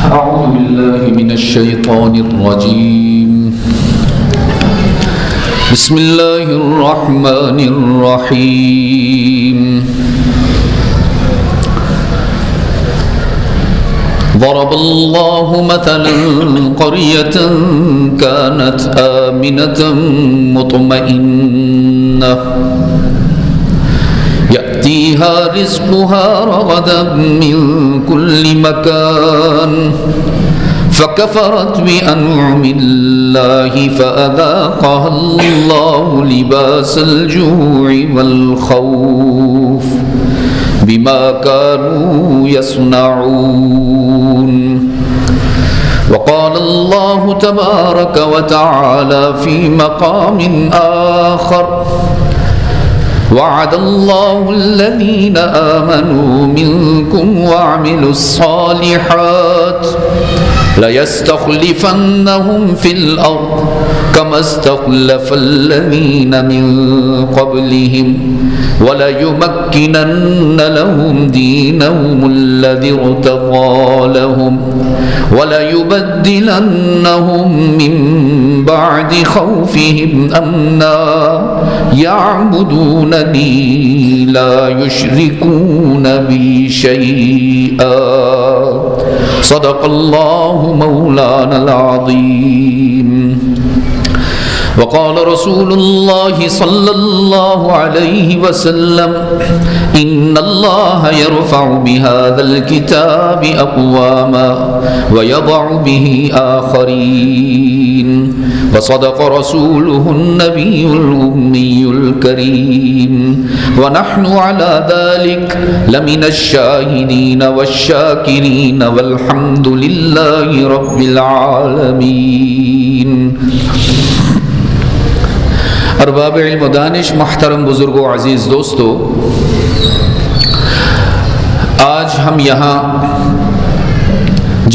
أعوذ بالله من الشيطان الرجيم. بسم الله الرحمن الرحيم. ضرب الله مثلا قرية كانت آمنة مطمئنة يأتيها رزقها رغدا من كل مكان فكفرت بأنعم الله فأذاقها الله لباس الجوع والخوف بما كانوا يصنعون. وقال الله تبارك وتعالى في مقام آخر: وعد الله الذين آمنوا منكم وعملوا الصالحات ليستخلفنهم في الأرض كما استخلف الذين من قبلهم وليمكنن لهم دينهم الذي ارتضى لهم وليبدلنهم من بعد خوفهم أمنا يعبدونني لا يشركون بي شيئا. صدق الله مولانا العظيم. وقال رسول الله صلى الله عليه وسلم: إن الله يرفع بهذا الكتاب أقواما ويضع به آخرين. وصدق رسوله النبي الأمي الكريم. ونحن على ذلك لمن الشاهدين والشاكرين والحمد لله رب العالمين. ارباب علم و دانش، محترم بزرگوں، عزیز دوستو، آج ہم یہاں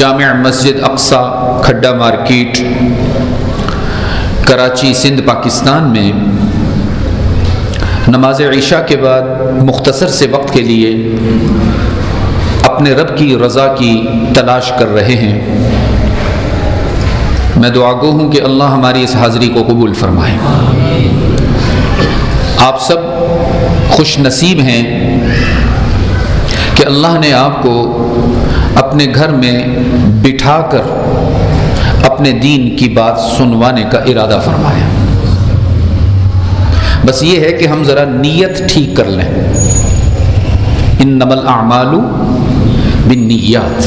جامع مسجد اقصی، کھڈا مارکیٹ، کراچی، سندھ، پاکستان میں نماز عشاء کے بعد مختصر سے وقت کے لیے اپنے رب کی رضا کی تلاش کر رہے ہیں. میں دعا گو ہوں کہ اللہ ہماری اس حاضری کو قبول فرمائے. آپ سب خوش نصیب ہیں کہ اللہ نے آپ کو اپنے گھر میں بٹھا کر اپنے دین کی بات سنوانے کا ارادہ فرمایا. بس یہ ہے کہ ہم ذرا نیت ٹھیک کر لیں. انما الاعمال بالنیات.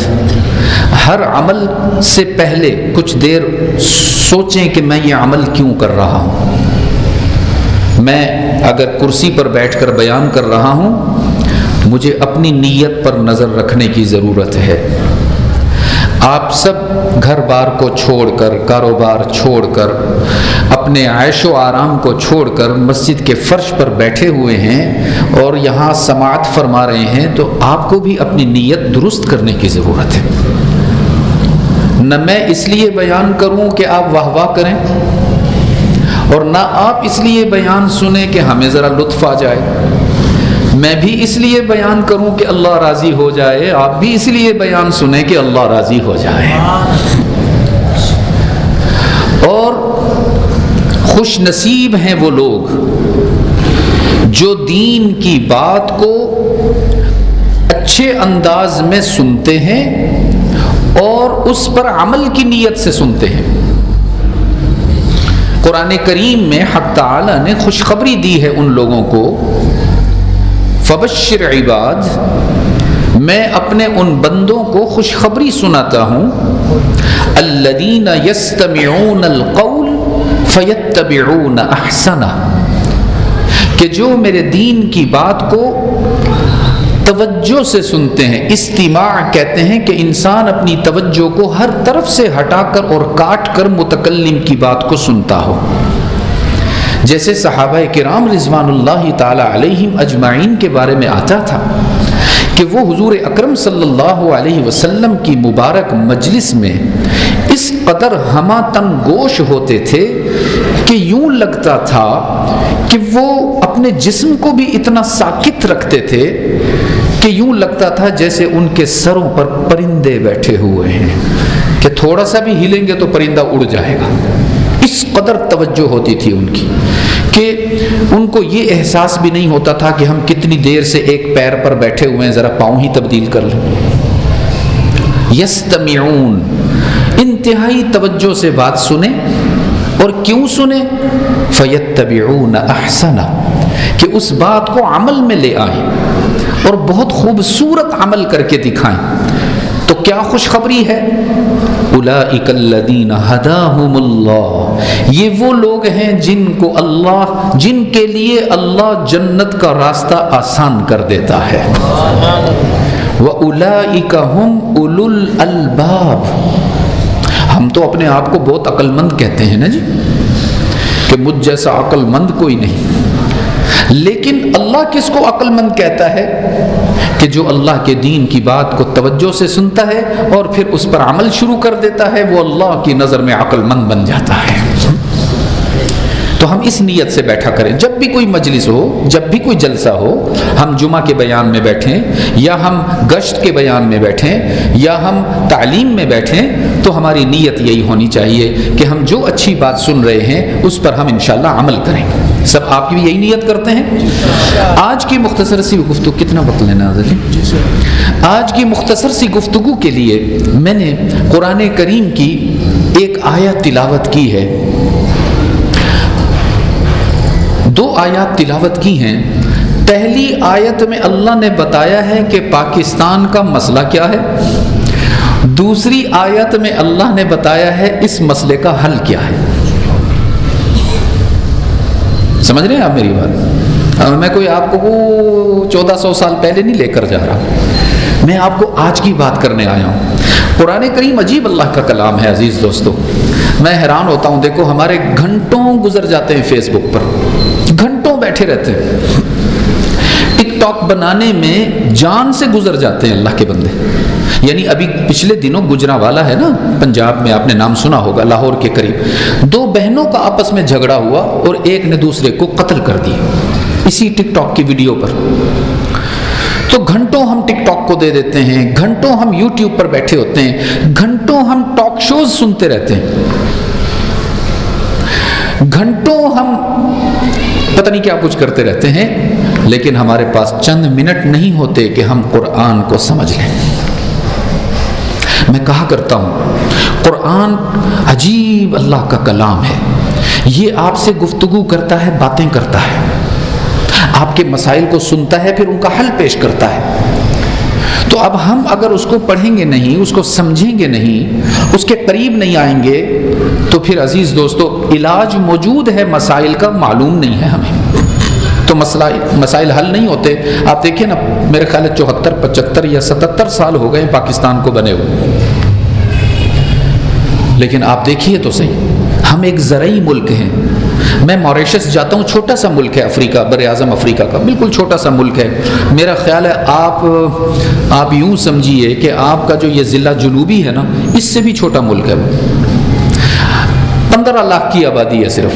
ہر عمل سے پہلے کچھ دیر سوچیں کہ میں یہ عمل کیوں کر رہا ہوں. میں اگر کرسی پر بیٹھ کر بیان کر رہا ہوں، مجھے اپنی نیت پر نظر رکھنے کی ضرورت ہے. آپ سب گھر بار کو چھوڑ کر، کاروبار چھوڑ کر، اپنے عیش و آرام کو چھوڑ کر مسجد کے فرش پر بیٹھے ہوئے ہیں اور یہاں سماعت فرما رہے ہیں، تو آپ کو بھی اپنی نیت درست کرنے کی ضرورت ہے. نہ میں اس لیے بیان کروں کہ آپ واہ واہ کریں، اور نہ آپ اس لیے بیان سنیں کہ ہمیں ذرا لطف آ جائے. میں بھی اس لیے بیان کروں کہ اللہ راضی ہو جائے، آپ بھی اس لیے بیان سنیں کہ اللہ راضی ہو جائے. اور خوش نصیب ہیں وہ لوگ جو دین کی بات کو اچھے انداز میں سنتے ہیں اور اس پر عمل کی نیت سے سنتے ہیں. قرآن کریم میں حق تعالی نے خوشخبری دی ہے ان لوگوں کو: فبشر عباد. میں اپنے ان بندوں کو خوشخبری سناتا ہوں: الذین یستمعون القول فیتبعون احسنہ. کہ جو میرے دین کی بات کو توجہ سے سنتے ہیں. استماع کہتے ہیں کہ انسان اپنی توجہ کو ہر طرف سے ہٹا کر اور کاٹ کر متکلم کی بات کو سنتا ہو. جیسے صحابہ کرام رضوان اللہ تعالی علیہم اجمعین کے بارے میں آتا تھا کہ وہ حضور اکرم صلی اللہ علیہ وسلم کی مبارک مجلس میں اس قدر ہمہ تن گوش ہوتے تھے کہ یوں لگتا تھا کہ وہ اپنے جسم کو بھی اتنا ساکت رکھتے تھے کہ یوں لگتا تھا جیسے ان کے سروں پر پرندے بیٹھے ہوئے ہیں کہ تھوڑا سا بھی ہلیں گے تو پرندہ اڑ جائے گا. اس قدر توجہ ہوتی تھی ان کی کہ ان کو یہ احساس بھی نہیں ہوتا تھا کہ ہم کتنی دیر سے ایک پیر پر بیٹھے ہوئے ہیں، ذرا پاؤں ہی تبدیل کر لیں. یستمعون، انتہائی توجہ سے بات سنیں. اور کیوں سنیں؟ فیتبعون احسنہ، کہ اس بات کو عمل میں لے آئیں اور بہت خوبصورت عمل کر کے دکھائیں. تو کیا خوشخبری ہے؟ اولئک الذین ھداھم اللہ، یہ وہ لوگ ہیں جن کے لیے اللہ جنت کا راستہ آسان کر دیتا ہے. وَأُولَئِكَ هُمْ أُولُو الْأَلْبَابِ. ہم تو اپنے آپ کو بہت عقل مند کہتے ہیں نا جی، کہ مجھ جیسا عقل مند کوئی نہیں. لیکن اللہ کس کو عقل مند کہتا ہے؟ کہ جو اللہ کے دین کی بات کو توجہ سے سنتا ہے اور پھر اس پر عمل شروع کر دیتا ہے، وہ اللہ کی نظر میں عقل مند بن جاتا ہے. تو ہم اس نیت سے بیٹھا کریں، جب بھی کوئی مجلس ہو، جب بھی کوئی جلسہ ہو، ہم جمعہ کے بیان میں بیٹھیں یا ہم گشت کے بیان میں بیٹھیں یا ہم تعلیم میں بیٹھیں، تو ہماری نیت یہی ہونی چاہیے کہ ہم جو اچھی بات سن رہے ہیں اس پر ہم انشاءاللہ عمل کریں. سب آپ کی بھی یہی نیت کرتے ہیں؟ آج کی مختصر سی گفتگو، کتنا وقت لینا ہے؟ آج کی مختصر سی گفتگو کے لیے میں نے قرآن کریم کی ایک آیت تلاوت کی ہے. 2 آیات تلاوت کی ہیں. پہلی آیت میں اللہ نے بتایا ہے کہ پاکستان کا مسئلہ کیا ہے. دوسری آیت میں اللہ نے بتایا ہے اس مسئلے کا حل کیا ہے. سمجھ رہے ہیں آپ میری بات؟ میں کوئی آپ کو 1400 سال پہلے نہیں لے کر جا رہا، میں آپ کو آج کی بات کرنے آیا ہوں. قرآن کریم عجیب اللہ کا کلام ہے عزیز دوستو. میں حیران ہوتا ہوں، دیکھو ہمارے گھنٹوں گزر جاتے ہیں فیس بک پر، گھنٹوں بیٹھے رہتے ہیں، ٹک ٹاک بنانے میں جان سے گزر جاتے ہیں اللہ کے بندے. یعنی ابھی پچھلے دنوں گجرانوالا ہے نا پنجاب میں، آپ نے نام سنا ہوگا، لاہور کے قریب 2 بہنوں کا آپس میں جھگڑا ہوا اور ایک نے دوسرے کو قتل کر دیا اسی ٹک ٹاک کی ویڈیو پر. تو گھنٹوں ہم ٹک ٹاک کو دے دیتے ہیں، گھنٹوں ہم یوٹیوب پر بیٹھے ہوتے ہیں، گھنٹوں ہم ٹاک شوز سنتے رہتے ہیں، گھنٹوں ہم پتہ نہیں کیا کچھ کرتے رہتے ہیں، لیکن ہمارے پاس چند منٹ نہیں ہوتے کہ ہم قرآن کو سمجھ لیں. میں کہا کرتا ہوں قرآن عجیب اللہ کا کلام ہے. یہ آپ سے گفتگو کرتا ہے، باتیں کرتا ہے، آپ کے مسائل کو سنتا ہے، پھر ان کا حل پیش کرتا ہے. تو اب ہم اگر اس کو پڑھیں گے نہیں، اس کو سمجھیں گے نہیں، اس کے قریب نہیں آئیں گے، تو پھر عزیز دوستو علاج موجود ہے، مسائل کا معلوم نہیں ہے ہمیں، تو مسائل حل نہیں ہوتے. آپ دیکھیں نا، میرے خیال ہے 74 75 یا 77 سال ہو گئے پاکستان کو بنے ہوئے، لیکن آپ دیکھیے تو صحیح، ہم ایک زرعی ملک ہیں. میں موریشس جاتا ہوں، چھوٹا سا ملک ہے افریقہ، بر اعظم افریقہ کا بالکل چھوٹا سا ملک ہے. میرا خیال ہے آپ یوں سمجھیے کہ آپ کا جو یہ ضلع جنوبی ہے نا، اس سے بھی چھوٹا ملک ہے. 15 لاکھ کی آبادی ہے صرف.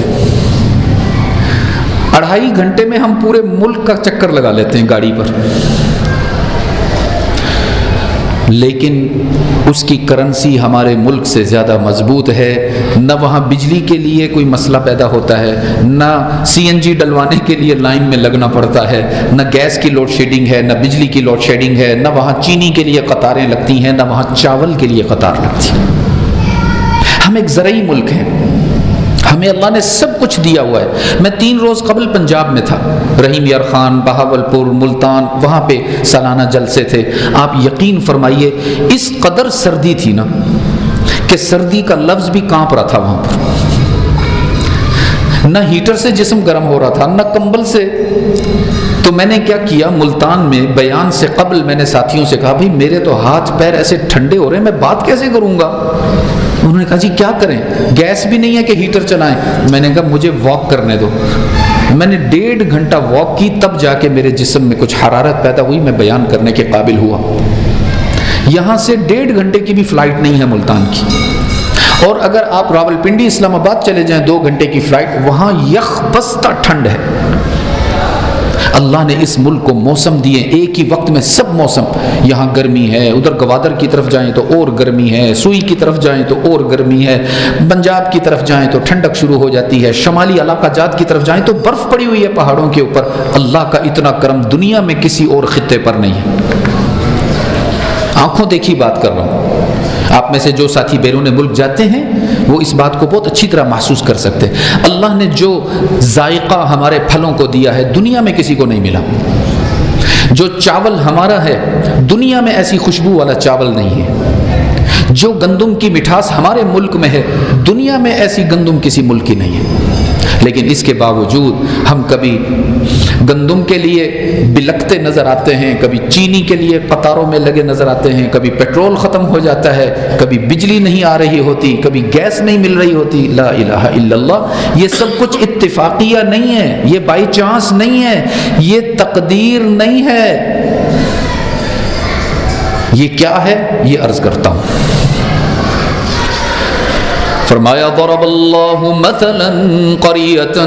2.5 گھنٹے میں ہم پورے ملک کا چکر لگا لیتے ہیں گاڑی پر. لیکن اس کی کرنسی ہمارے ملک سے زیادہ مضبوط ہے. نہ وہاں بجلی کے لیے کوئی مسئلہ پیدا ہوتا ہے، نہ CNG ڈلوانے کے لیے لائن میں لگنا پڑتا ہے، نہ گیس کی لوڈ شیڈنگ ہے، نہ بجلی کی لوڈ شیڈنگ ہے، نہ وہاں چینی کے لیے قطاریں لگتی ہیں، نہ وہاں چاول کے لیے قطار لگتی ہے. ہم ایک زرعی ملک ہیں، ہمیں اللہ نے سب کچھ دیا ہوا ہے. میں 3 روز قبل پنجاب میں تھا، رحیم یار خان، بہاولپور، ملتان، وہاں پہ سالانہ جلسے تھے. آپ یقین فرمائیے اس قدر سردی تھی نا کہ سردی کا لفظ بھی کانپ رہا تھا وہاں پر. نہ ہیٹر سے جسم گرم ہو رہا تھا، نہ کمبل سے. تو میں نے کیا کیا، ملتان میں بیان سے قبل میں نے ساتھیوں سے کہا بھائی میرے تو ہاتھ پیر ایسے ٹھنڈے ہو رہے ہیں، میں بات کیسے کروں گا. انہوں نے کہا جی کیا کریں، گیس بھی نہیں ہے کہ ہیٹر چلائیں. میں نے کہا مجھے واک کرنے دو. میں نے 1.5 گھنٹہ واک کی، تب جا کے میرے جسم میں کچھ حرارت پیدا ہوئی، میں بیان کرنے کے قابل ہوا. یہاں سے 1.5 گھنٹے کی بھی فلائٹ نہیں ہے ملتان کی. اور اگر آپ راولپنڈی اسلام آباد چلے جائیں 2 گھنٹے کی فلائٹ، وہاں یخ بستہ ٹھنڈ ہے. اللہ نے اس ملک کو موسم دیے، ایک ہی وقت میں سب موسم، یہاں گرمی ہے، ادھر گوادر کی طرف جائیں تو اور گرمی ہے، سوئی کی طرف جائیں تو اور گرمی ہے، پنجاب کی طرف جائیں تو ٹھنڈک شروع ہو جاتی ہے، شمالی علاقہ جات کی طرف جائیں تو برف پڑی ہوئی ہے پہاڑوں کے اوپر۔ اللہ کا اتنا کرم دنیا میں کسی اور خطے پر نہیں ہے۔ آنکھوں دیکھی بات کر رہا ہوں، آپ میں سے جو ساتھی بیرون ملک جاتے ہیں وہ اس بات کو بہت اچھی طرح محسوس کر سکتے ہیں۔ اللہ نے جو ذائقہ ہمارے پھلوں کو دیا ہے دنیا میں کسی کو نہیں ملا۔ جو چاول ہمارا ہے دنیا میں ایسی خوشبو والا چاول نہیں ہے۔ جو گندم کی مٹھاس ہمارے ملک میں ہے دنیا میں ایسی گندم کسی ملک کی نہیں ہے۔ لیکن اس کے باوجود ہم کبھی گندم کے لیے بلکتے نظر آتے ہیں، کبھی چینی کے لیے قطاروں میں لگے نظر آتے ہیں، کبھی پیٹرول ختم ہو جاتا ہے، کبھی بجلی نہیں آ رہی ہوتی، کبھی گیس نہیں مل رہی ہوتی۔ لا الہ الا اللہ، یہ سب کچھ اتفاقیہ نہیں ہے، یہ بائی چانس نہیں ہے، یہ تقدیر نہیں ہے۔ یہ کیا ہے یہ عرض کرتا ہوں۔ فرمایا ضرب اللہ مثلا قریۃ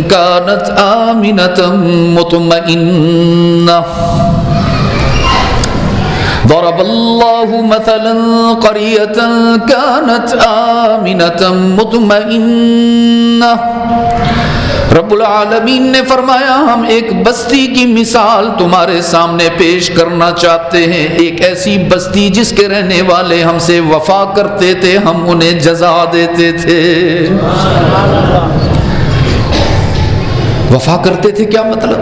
کانت آمنۃ مطمئنہ، ضرب اللہ مثلا قریۃ کانت آمنۃ مطمئنہ۔ رب العالمین نے فرمایا ہم ایک بستی کی مثال تمہارے سامنے پیش کرنا چاہتے ہیں، ایک ایسی بستی جس کے رہنے والے ہم سے وفا کرتے تھے، ہم انہیں جزا دیتے تھے۔ وفا کرتے تھے کیا مطلب؟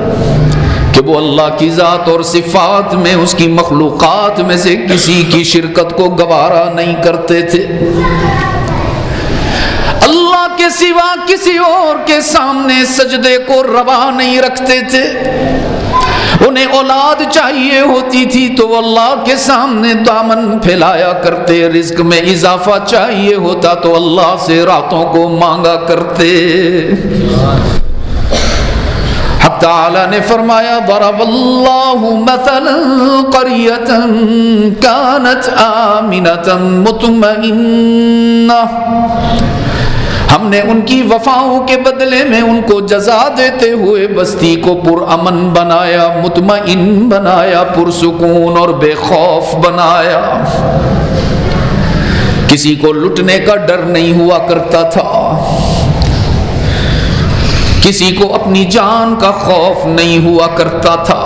کہ وہ اللہ کی ذات اور صفات میں اس کی مخلوقات میں سے کسی کی شرکت کو گوارا نہیں کرتے تھے، اللہ کے سوا کسی اور کے سامنے سجدے کو روا نہیں رکھتے تھے۔ انہیں اولاد چاہیے ہوتی تھی تو اللہ کے سامنے دامن پھیلایا کرتے، رزق میں اضافہ چاہیے ہوتا تو اللہ سے راتوں کو مانگا کرتے۔ حق تعالی نے فرمایا ضرب اللہ مثلا قریۃ کانت آمنۃ مطمئنہ، ہم نے ان کی وفاؤں کے بدلے میں ان کو جزا دیتے ہوئے بستی کو پرامن بنایا، مطمئن بنایا، پرسکون اور بے خوف بنایا۔ کسی کو لٹنے کا ڈر نہیں ہوا کرتا تھا، کسی کو اپنی جان کا خوف نہیں ہوا کرتا تھا،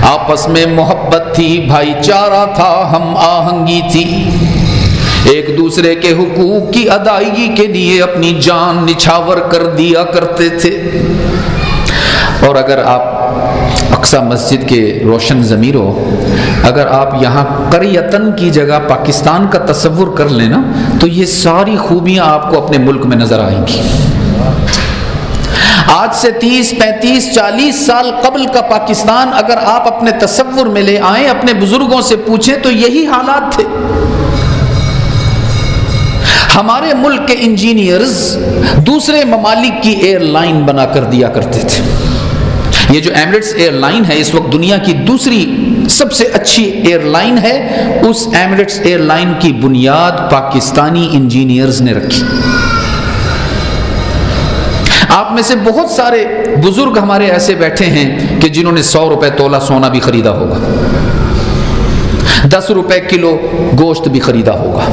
آپس میں محبت تھی، بھائی چارہ تھا، ہم آہنگی تھی، ایک دوسرے کے حقوق کی ادائیگی کے لیے اپنی جان نچھاور کر دیا کرتے تھے۔ اور اگر آپ اقصی مسجد کے روشن ضمیروں، اگر آپ یہاں قریتن کی جگہ پاکستان کا تصور کر لیں نا تو یہ ساری خوبیاں آپ کو اپنے ملک میں نظر آئیں گی۔ آج سے 30 35 40 سال قبل کا پاکستان اگر آپ اپنے تصور میں لے آئیں، اپنے بزرگوں سے پوچھیں تو یہی حالات تھے۔ ہمارے ملک کے انجینئرز دوسرے ممالک کی ایئر لائن بنا کر دیا کرتے تھے۔ یہ جو ایمریٹس ایئر لائن ہے اس وقت دنیا کی دوسری سب سے اچھی ایئر لائن ہے، اس ایمریٹس ایئر لائن کی بنیاد پاکستانی انجینئرز نے رکھی۔ آپ میں سے بہت سارے بزرگ ہمارے ایسے بیٹھے ہیں کہ جنہوں نے 100 روپے تولہ سونا بھی خریدا ہوگا، 10 روپے کلو گوشت بھی خریدا ہوگا۔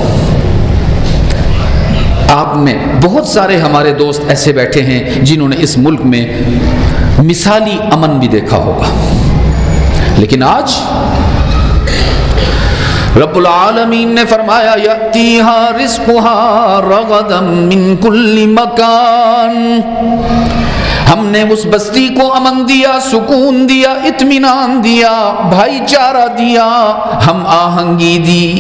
آپ میں بہت سارے ہمارے دوست ایسے بیٹھے ہیں جنہوں نے اس ملک میں مثالی امن بھی دیکھا ہوگا، لیکن آج رب العالمین نے فرمایا یأتیہا رزقہا رغدا من کل مکان، ہم نے اس بستی کو امن دیا، سکون دیا، اطمینان دیا، بھائی چارہ دیا، ہم آہنگی دی،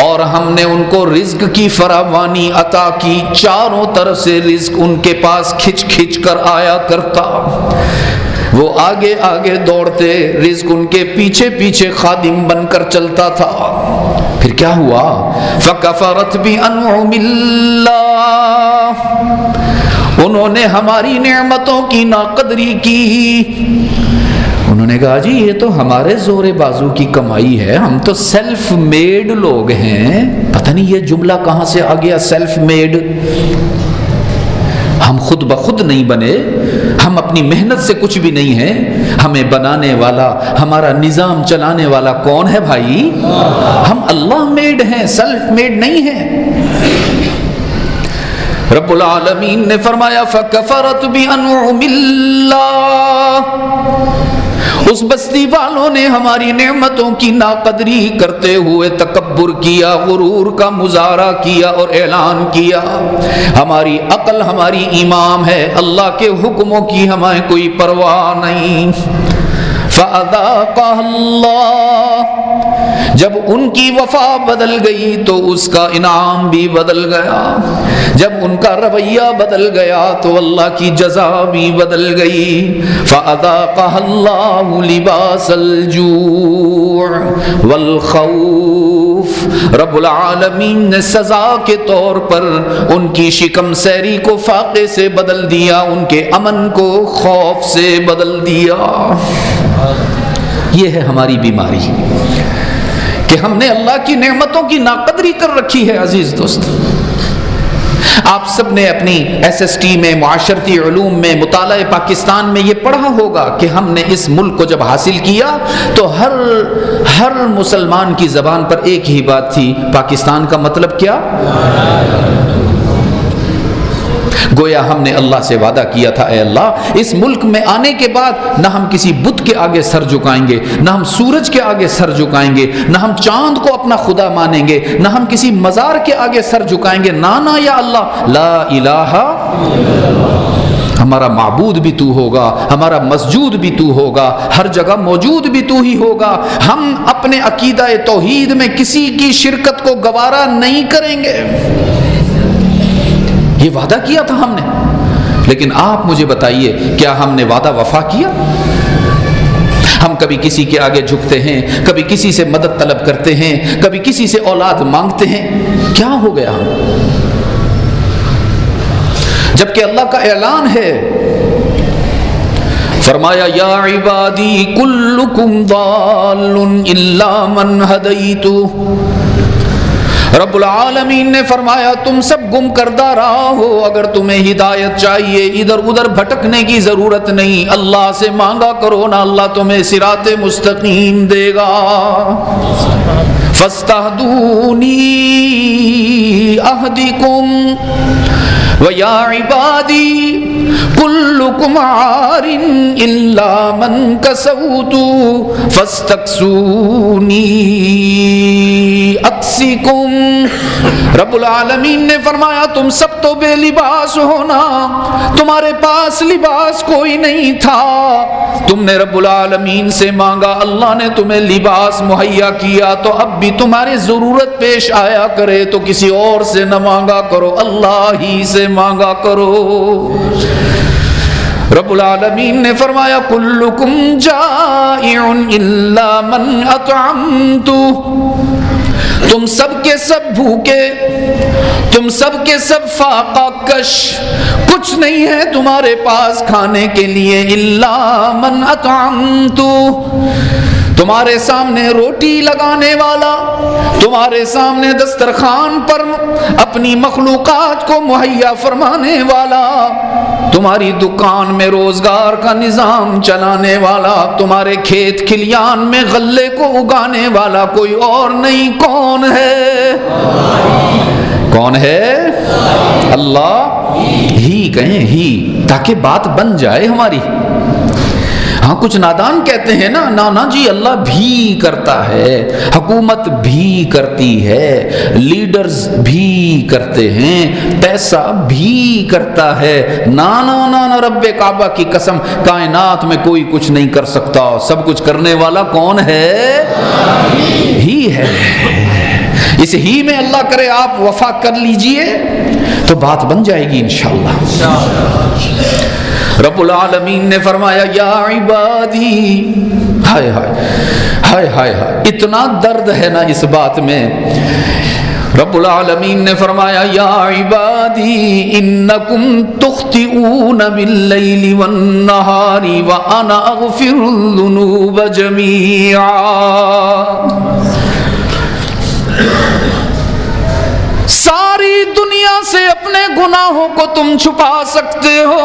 اور ہم نے ان کو رزق کی فراوانی عطا کی، چاروں طرف سے رزق ان کے پاس کھچ کھچ کر آیا کرتا، وہ آگے آگے دوڑتے، رزق ان کے پیچھے پیچھے خادم بن کر چلتا تھا۔ پھر کیا ہوا؟ فَكَفَرَتْ بِأَنْعُمِ اللَّهِ، انہوں نے ہماری نعمتوں کی ناقدری کی، انہوں نے کہا جی یہ تو ہمارے زور بازو کی کمائی ہے، ہم تو سیلف میڈ لوگ ہیں۔ پتہ نہیں یہ جملہ کہاں سے آ گیا، سیلف میڈ۔ ہم خود بخود نہیں بنے، ہم اپنی محنت سے کچھ بھی نہیں ہیں، ہمیں بنانے والا، ہمارا نظام چلانے والا کون ہے بھائی؟ ہم اللہ میڈ ہیں، سیلف میڈ نہیں ہیں۔ رب العالمین نے فرمایا فَكَفَرَتْ بِأَنْعُمِ اللَّهِ، اس بستی والوں نے ہماری نعمتوں کی ناقدری کرتے ہوئے تکبر کیا، غرور کا مظاہرہ کیا اور اعلان کیا ہماری عقل ہماری امام ہے، اللہ کے حکموں کی ہمیں کوئی پرواہ نہیں۔ فَأَذَاقَهَا اللَّهُ، جب ان کی وفا بدل گئی تو اس کا انعام بھی بدل گیا، جب ان کا رویہ بدل گیا تو اللہ کی جزا بھی بدل گئی۔ فَأَذَاقَهَا اللَّهُ لِبَاسَ الْجُوعِ وَالْخَوْفِ، رب العالمین نے سزا کے طور پر ان کی شکم سیری کو فاقے سے بدل دیا، ان کے امن کو خوف سے بدل دیا۔ یہ ہے ہماری بیماری کہ ہم نے اللہ کی نعمتوں کی ناقدری کر رکھی ہے۔ عزیز دوست، آپ سب نے اپنی SST میں، معاشرتی علوم میں، مطالعہ پاکستان میں یہ پڑھا ہوگا کہ ہم نے اس ملک کو جب حاصل کیا تو ہر مسلمان کی زبان پر ایک ہی بات تھی، پاکستان کا مطلب کیا؟ گویا ہم نے اللہ سے وعدہ کیا تھا، اے اللہ اس ملک میں آنے کے بعد نہ ہم کسی بت کے آگے سر جھکائیں گے، نہ ہم سورج کے آگے سر جھکائیں گے، نہ ہم چاند کو اپنا خدا مانیں گے، نہ ہم کسی مزار کے آگے سر جھکائیں گے، نہ یا اللہ لا الہ، ہمارا معبود بھی تو ہوگا، ہمارا مسجود بھی تو ہوگا، ہر جگہ موجود بھی تو ہی ہوگا، ہم اپنے عقیدہ توحید میں کسی کی شرکت کو گوارا نہیں کریں گے۔ یہ وعدہ کیا تھا ہم نے، لیکن آپ مجھے بتائیے کیا ہم نے وعدہ وفا کیا؟ ہم کبھی کسی کے آگے جھکتے ہیں، کبھی کسی سے مدد طلب کرتے ہیں، کبھی کسی سے اولاد مانگتے ہیں، کیا ہو گیا ہم؟ جبکہ اللہ کا اعلان ہے، فرمایا یا عبادی کلکم ضال الا من ہدیت، رب العالمین نے فرمایا تم سب گم کردہ رہا ہو، اگر تمہیں ہدایت چاہیے ادھر ادھر بھٹکنے کی ضرورت نہیں، اللہ سے مانگا کرو نا، اللہ تمہیں صراط مستقیم دے گا۔ فاستہدونی اہدکم وَيَا عِبَادِي كُلُّكُمْ عَارٍ إِلَّا مَنْ كَسَوْتُ فَاسْتَكْسُونِي أَكْسِكُمْ، رب العالمین نے فرمایا تم سب تو بے لباس ہونا، تمہارے پاس لباس کوئی نہیں تھا، تم نے رب العالمین سے مانگا، اللہ نے تمہیں لباس مہیا کیا، تو اب بھی تمہاری ضرورت پیش آیا کرے تو کسی اور سے نہ مانگا کرو، اللہ ہی سے مانگا کرو۔ رب العالمین نے فرمایا کلکم جائع الا من اطعمت، تم سب کے سب بھوکے، تم سب کے سب فاقہ کش، کچھ نہیں ہے تمہارے پاس کھانے کے لیے، الا من اطعمت، تمہارے سامنے روٹی لگانے والا، تمہارے سامنے دسترخوان پر اپنی مخلوقات کو مہیا فرمانے والا، تمہاری دکان میں روزگار کا نظام چلانے والا، تمہارے کھیت کھلیان میں غلے کو اگانے والا کوئی اور نہیں، کون ہے؟ کون ہے؟ اللہ ہی کہیں، ہی، تاکہ بات بن جائے ہماری۔ ہاں کچھ نادان کہتے ہیں نا، نا جی اللہ بھی کرتا ہے، حکومت بھی کرتی ہے، لیڈرز بھی کرتے ہیں، پیسہ بھی کرتا ہے، نا رب کعبہ کی قسم کائنات میں کوئی کچھ نہیں کر سکتا، سب کچھ کرنے والا کون ہے؟ ہی ہے۔ اس ہی میں اللہ کرے آپ وفا کر لیجئے تو بات بن جائے گی انشاءاللہ۔ رب العالمین نے فرمایا یا عبادی، ہائے ہائے ہائے ہائے ہائے، اتنا درد ہے نا اس بات میں۔ رب العالمین نے فرمایا یا عبادی انکم تخطئون باللیل والنہار وانا اغفر الذنوب جمیعا، ساری دنیا سے اپنے گناہوں کو تم چھپا سکتے ہو،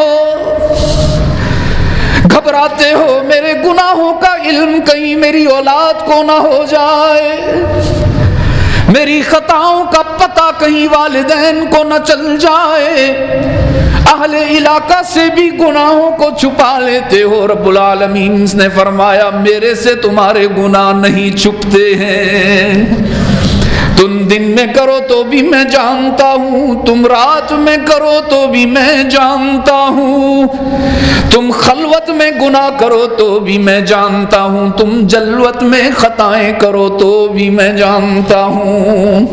گھبراتے ہو میرے گناہوں کا علم کہیں میری اولاد کو نہ ہو جائے، میری خطاؤں کا پتہ کہیں والدین کو نہ چل جائے، اہل علاقہ سے بھی گناہوں کو چھپا لیتے ہو۔ رب العالمین نے فرمایا میرے سے تمہارے گناہ نہیں چھپتے ہیں، تم دن میں کرو تو بھی میں جانتا ہوں، تم رات میں کرو تو بھی میں جانتا ہوں، تم خلوت میں گناہ کرو تو بھی میں جانتا ہوں، تم جلوت میں خطائیں کرو تو بھی میں جانتا ہوں۔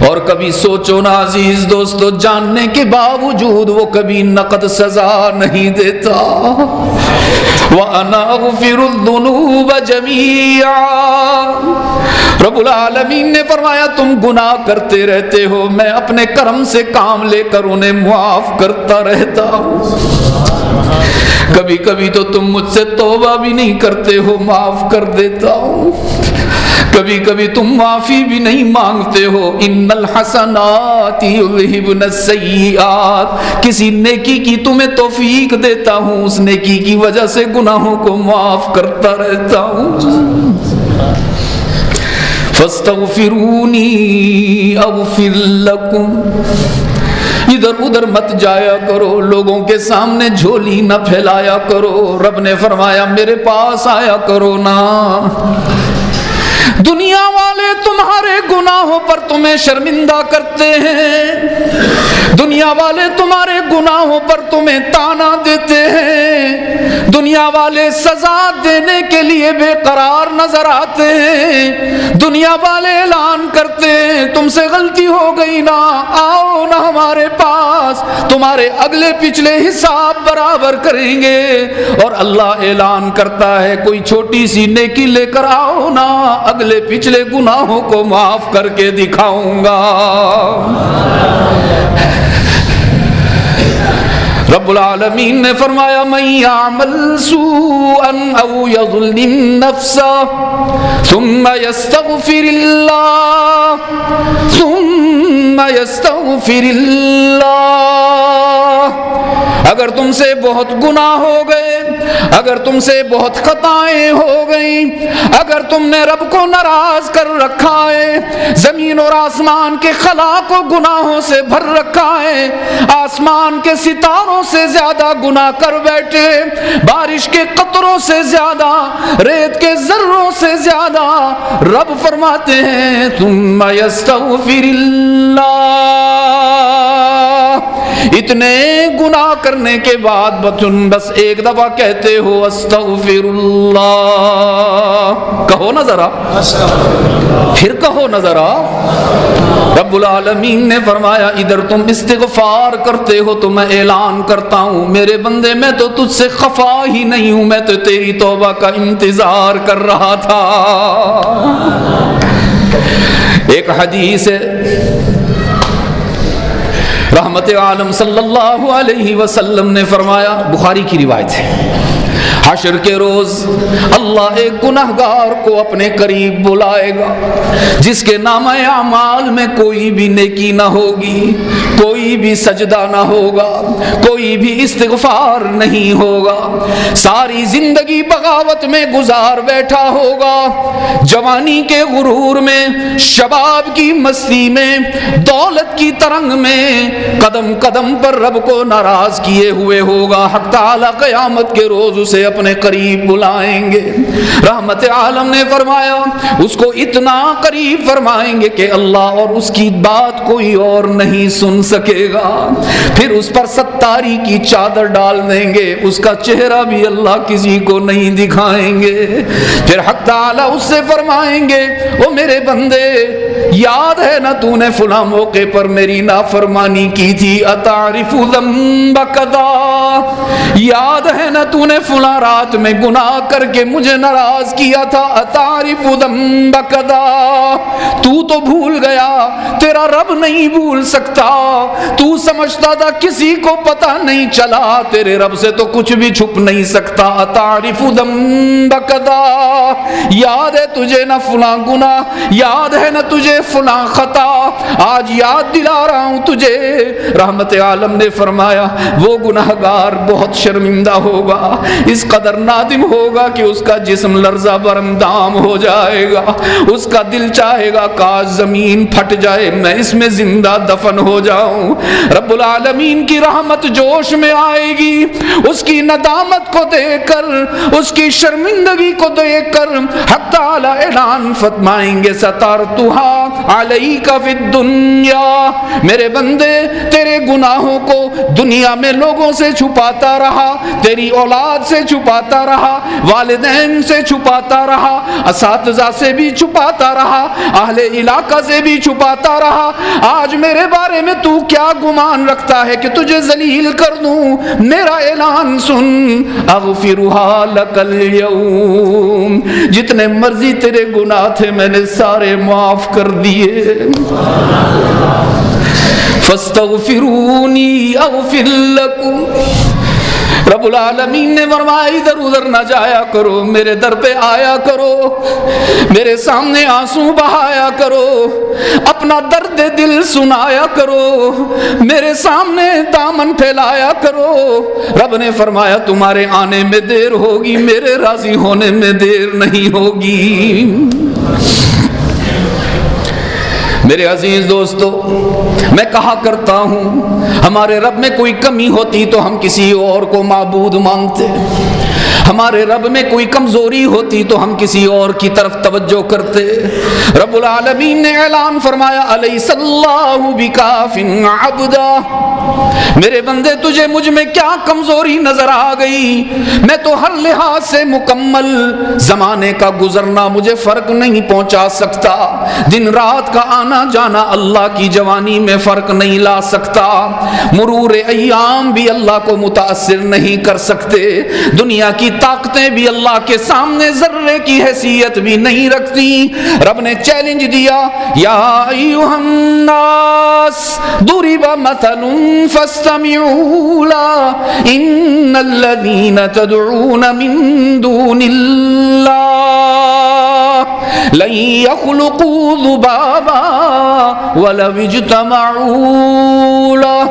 اور کبھی سوچو نا عزیز دوستو، جاننے کے باوجود وہ کبھی نقد سزا نہیں دیتا۔ وَأَنَا أَغْفِرُ الذُّنُوبَ جَمِيعًا، رب العالمین نے فرمایا تم گناہ کرتے رہتے ہو، میں اپنے کرم سے کام لے کر انہیں معاف کرتا رہتا ہوں۔ کبھی کبھی تو تم مجھ سے توبہ بھی نہیں کرتے ہو، معاف کر دیتا ہوں۔ کبھی کبھی تم معافی بھی نہیں مانگتے ہو، ان الحسنات یذہبن السیئات، کسی نیکی کی تمہیں توفیق دیتا ہوں، اس نیکی کی وجہ سے گناہوں کو معاف کرتا رہتا ہوں۔ فاستغفرونی اغفر لکم، ادھر ادھر مت جایا کرو، لوگوں کے سامنے جھولی نہ پھیلایا کرو، رب نے فرمایا میرے پاس آیا کرو نا۔ دنیا والے تمہارے گناہوں پر تمہیں شرمندہ کرتے ہیں، دنیا والے تمہارے گناہوں پر تمہیں تانا دیتے ہیں، دنیا والے سزا دینے کے لیے بے قرار نظر آتے ہیں، دنیا والے اعلان کرتے ہیں تم سے غلطی ہو گئی نا، آؤ نا ہمارے پاس، تمہارے اگلے پچھلے حساب برابر کریں گے، اور اللہ اعلان کرتا ہے کوئی چھوٹی سی نیکی لے کر آؤ نا، اگلے پچھلے گناہوں کو معاف کر کے دکھاؤں گا۔ رب العالمین نے فرمایا من یعمل سوءا او یظلم نفسہ ثم یستغفر اللہ، اگر تم سے بہت گناہ ہو گئے، اگر تم سے بہت خطائیں ہو گئیں، اگر تم نے رب کو ناراض کر رکھا ہے، زمین اور آسمان کے خلا کو گناہوں سے بھر رکھا ہے، آسمان کے ستاروں سے زیادہ گناہ کر بیٹھے، بارش کے قطروں سے زیادہ، ریت کے ذروں سے زیادہ، رب فرماتے ہیں ثم یستغفر اللہ، اتنے گناہ کرنے کے بعد بس ایک دفعہ کہتے ہو استغفر اللہ، کہو نا ذرا، پھر کہو نا ذرا۔ رب العالمین نے فرمایا ادھر تم استغفار کرتے ہو تو میں اعلان کرتا ہوں میرے بندے میں تو تجھ سے خفا ہی نہیں ہوں، میں تو تیری توبہ کا انتظار کر رہا تھا۔ ایک حدیث ہے، رحمت عالم صلی اللہ علیہ وسلم نے فرمایا، بخاری کی روایت ہے، حشر کے روز اللہ ایک گنہگار کو اپنے قریب بلائے گا جس کے نامہ اعمال میں کوئی بھی نیکی نہ ہوگی، کوئی بھی سجدہ نہ ہوگا، کوئی بھی استغفار نہیں ہوگا، ساری زندگی بغاوت میں گزار بیٹھا ہوگا، جوانی کے غرور میں، شباب کی مستی میں، دولت کی ترنگ میں، قدم قدم پر رب کو ناراض کیے ہوئے ہوگا۔ حق تعالی قیامت کے روز اسے اپنے قریب بلائیں گے۔ رحمت عالم نے فرمایا اس کو اتنا قریب فرمائیں گے کہ اللہ اور اس کی بات کوئی اور نہیں سن سکے گا، پھر اس پر ستاری کی چادر ڈال دیں گے، اس کا چہرہ بھی اللہ کسی کو نہیں دکھائیں گے، پھر حق تعالی اس سے فرمائیں گے او میرے بندے یاد ہے نا تو نے فلاں موقع پر میری نافرمانی کی تھی، اتعرف ذنب کذا، یاد ہے نا تو نے فلاں رات میں گناہ کر کے مجھے ناراض کیا تھا، اتعرف ذنب کذا، تو بھول گیا، تیرا رب نہیں بھول سکتا، تو سمجھتا تھا کسی کو پتہ نہیں چلا، تیرے رب سے تو کچھ بھی چھپ نہیں سکتا، اتعرف ذنب کذا، یاد ہے تجھے نہ فلاں گناہ، یاد ہے نہ تجھے فلاں خطا آج یاد دلا رہا ہوں تجھے. رحمت عالم نے فرمایا وہ گناہگار بہت شرمندہ ہوگا, اس قدر نادم ہوگا کہ اس کا جسم لرزہ برندام ہو جائے گا, اس کا دل چاہے گا کاش زمین پھٹ جائے میں اس میں زندہ دفن ہو جاؤں. رب العالمین کی رحمت جوش میں آئے گی, اس کی ندامت کو دیکھ کر, اس کی شرمندگی کو دیکھ کر حق تعالی اعلان فرمائیں گے سترتھا علیک فی الدنیا, میرے بندے تیرے گناہوں کو دنیا میں لوگوں سے چھپاتا رہا, تیری اولاد سے چھپاتا رہا, والدین سے چھپاتا رہا, اساتذہ سے بھی چھپاتا رہا, اہل علاقہ سے بھی چھپاتا رہا. آج میرے بارے میں تو کیا گمان رکھتا ہے کہ تجھے ذلیل کر دوں؟ میرا اعلان سن, اغفرها لک اليوم, جتنے مرضی تیرے گناہ تھے میں نے سارے معاف کر دیے. فاستغفرونی اغفر لکم. رب العالمین نے فرمایا ادھر ادھر نہ جایا کرو, میرے در پہ آیا کرو, میرے سامنے آنسو بہایا کرو, اپنا درد دل سنایا کرو, میرے سامنے دامن پھیلایا کرو. رب نے فرمایا تمہارے آنے میں دیر ہوگی, میرے راضی ہونے میں دیر نہیں ہوگی. میرے عزیز دوستو, میں کہا کرتا ہوں ہمارے رب میں کوئی کمی ہوتی تو ہم کسی اور کو معبود مانتے, ہمارے رب میں کوئی کمزوری ہوتی تو ہم کسی اور کی طرف توجہ کرتے. رب العالمین نے اعلان فرمایا الیس اللہ بکاف عبدا, میرے بندے تجھے مجھ میں کیا کمزوری نظر آ گئی؟ میں تو ہر لحاظ سے مکمل, زمانے کا گزرنا مجھے فرق نہیں پہنچا سکتا, دن رات کا آنا جانا اللہ کی جوانی میں فرق نہیں لا سکتا, مرور ایام بھی اللہ کو متاثر نہیں کر سکتے, دنیا کی طاقتیں بھی اللہ کے سامنے ذرے کی حیثیت بھی نہیں رکھتی. رب نے چیلنج دیا یا ایھا الناس ضرب مثل فاستمعوا له ان الذين تدعون من دون الله لن يخلقوا ذبابا ولو اجتمعوا له.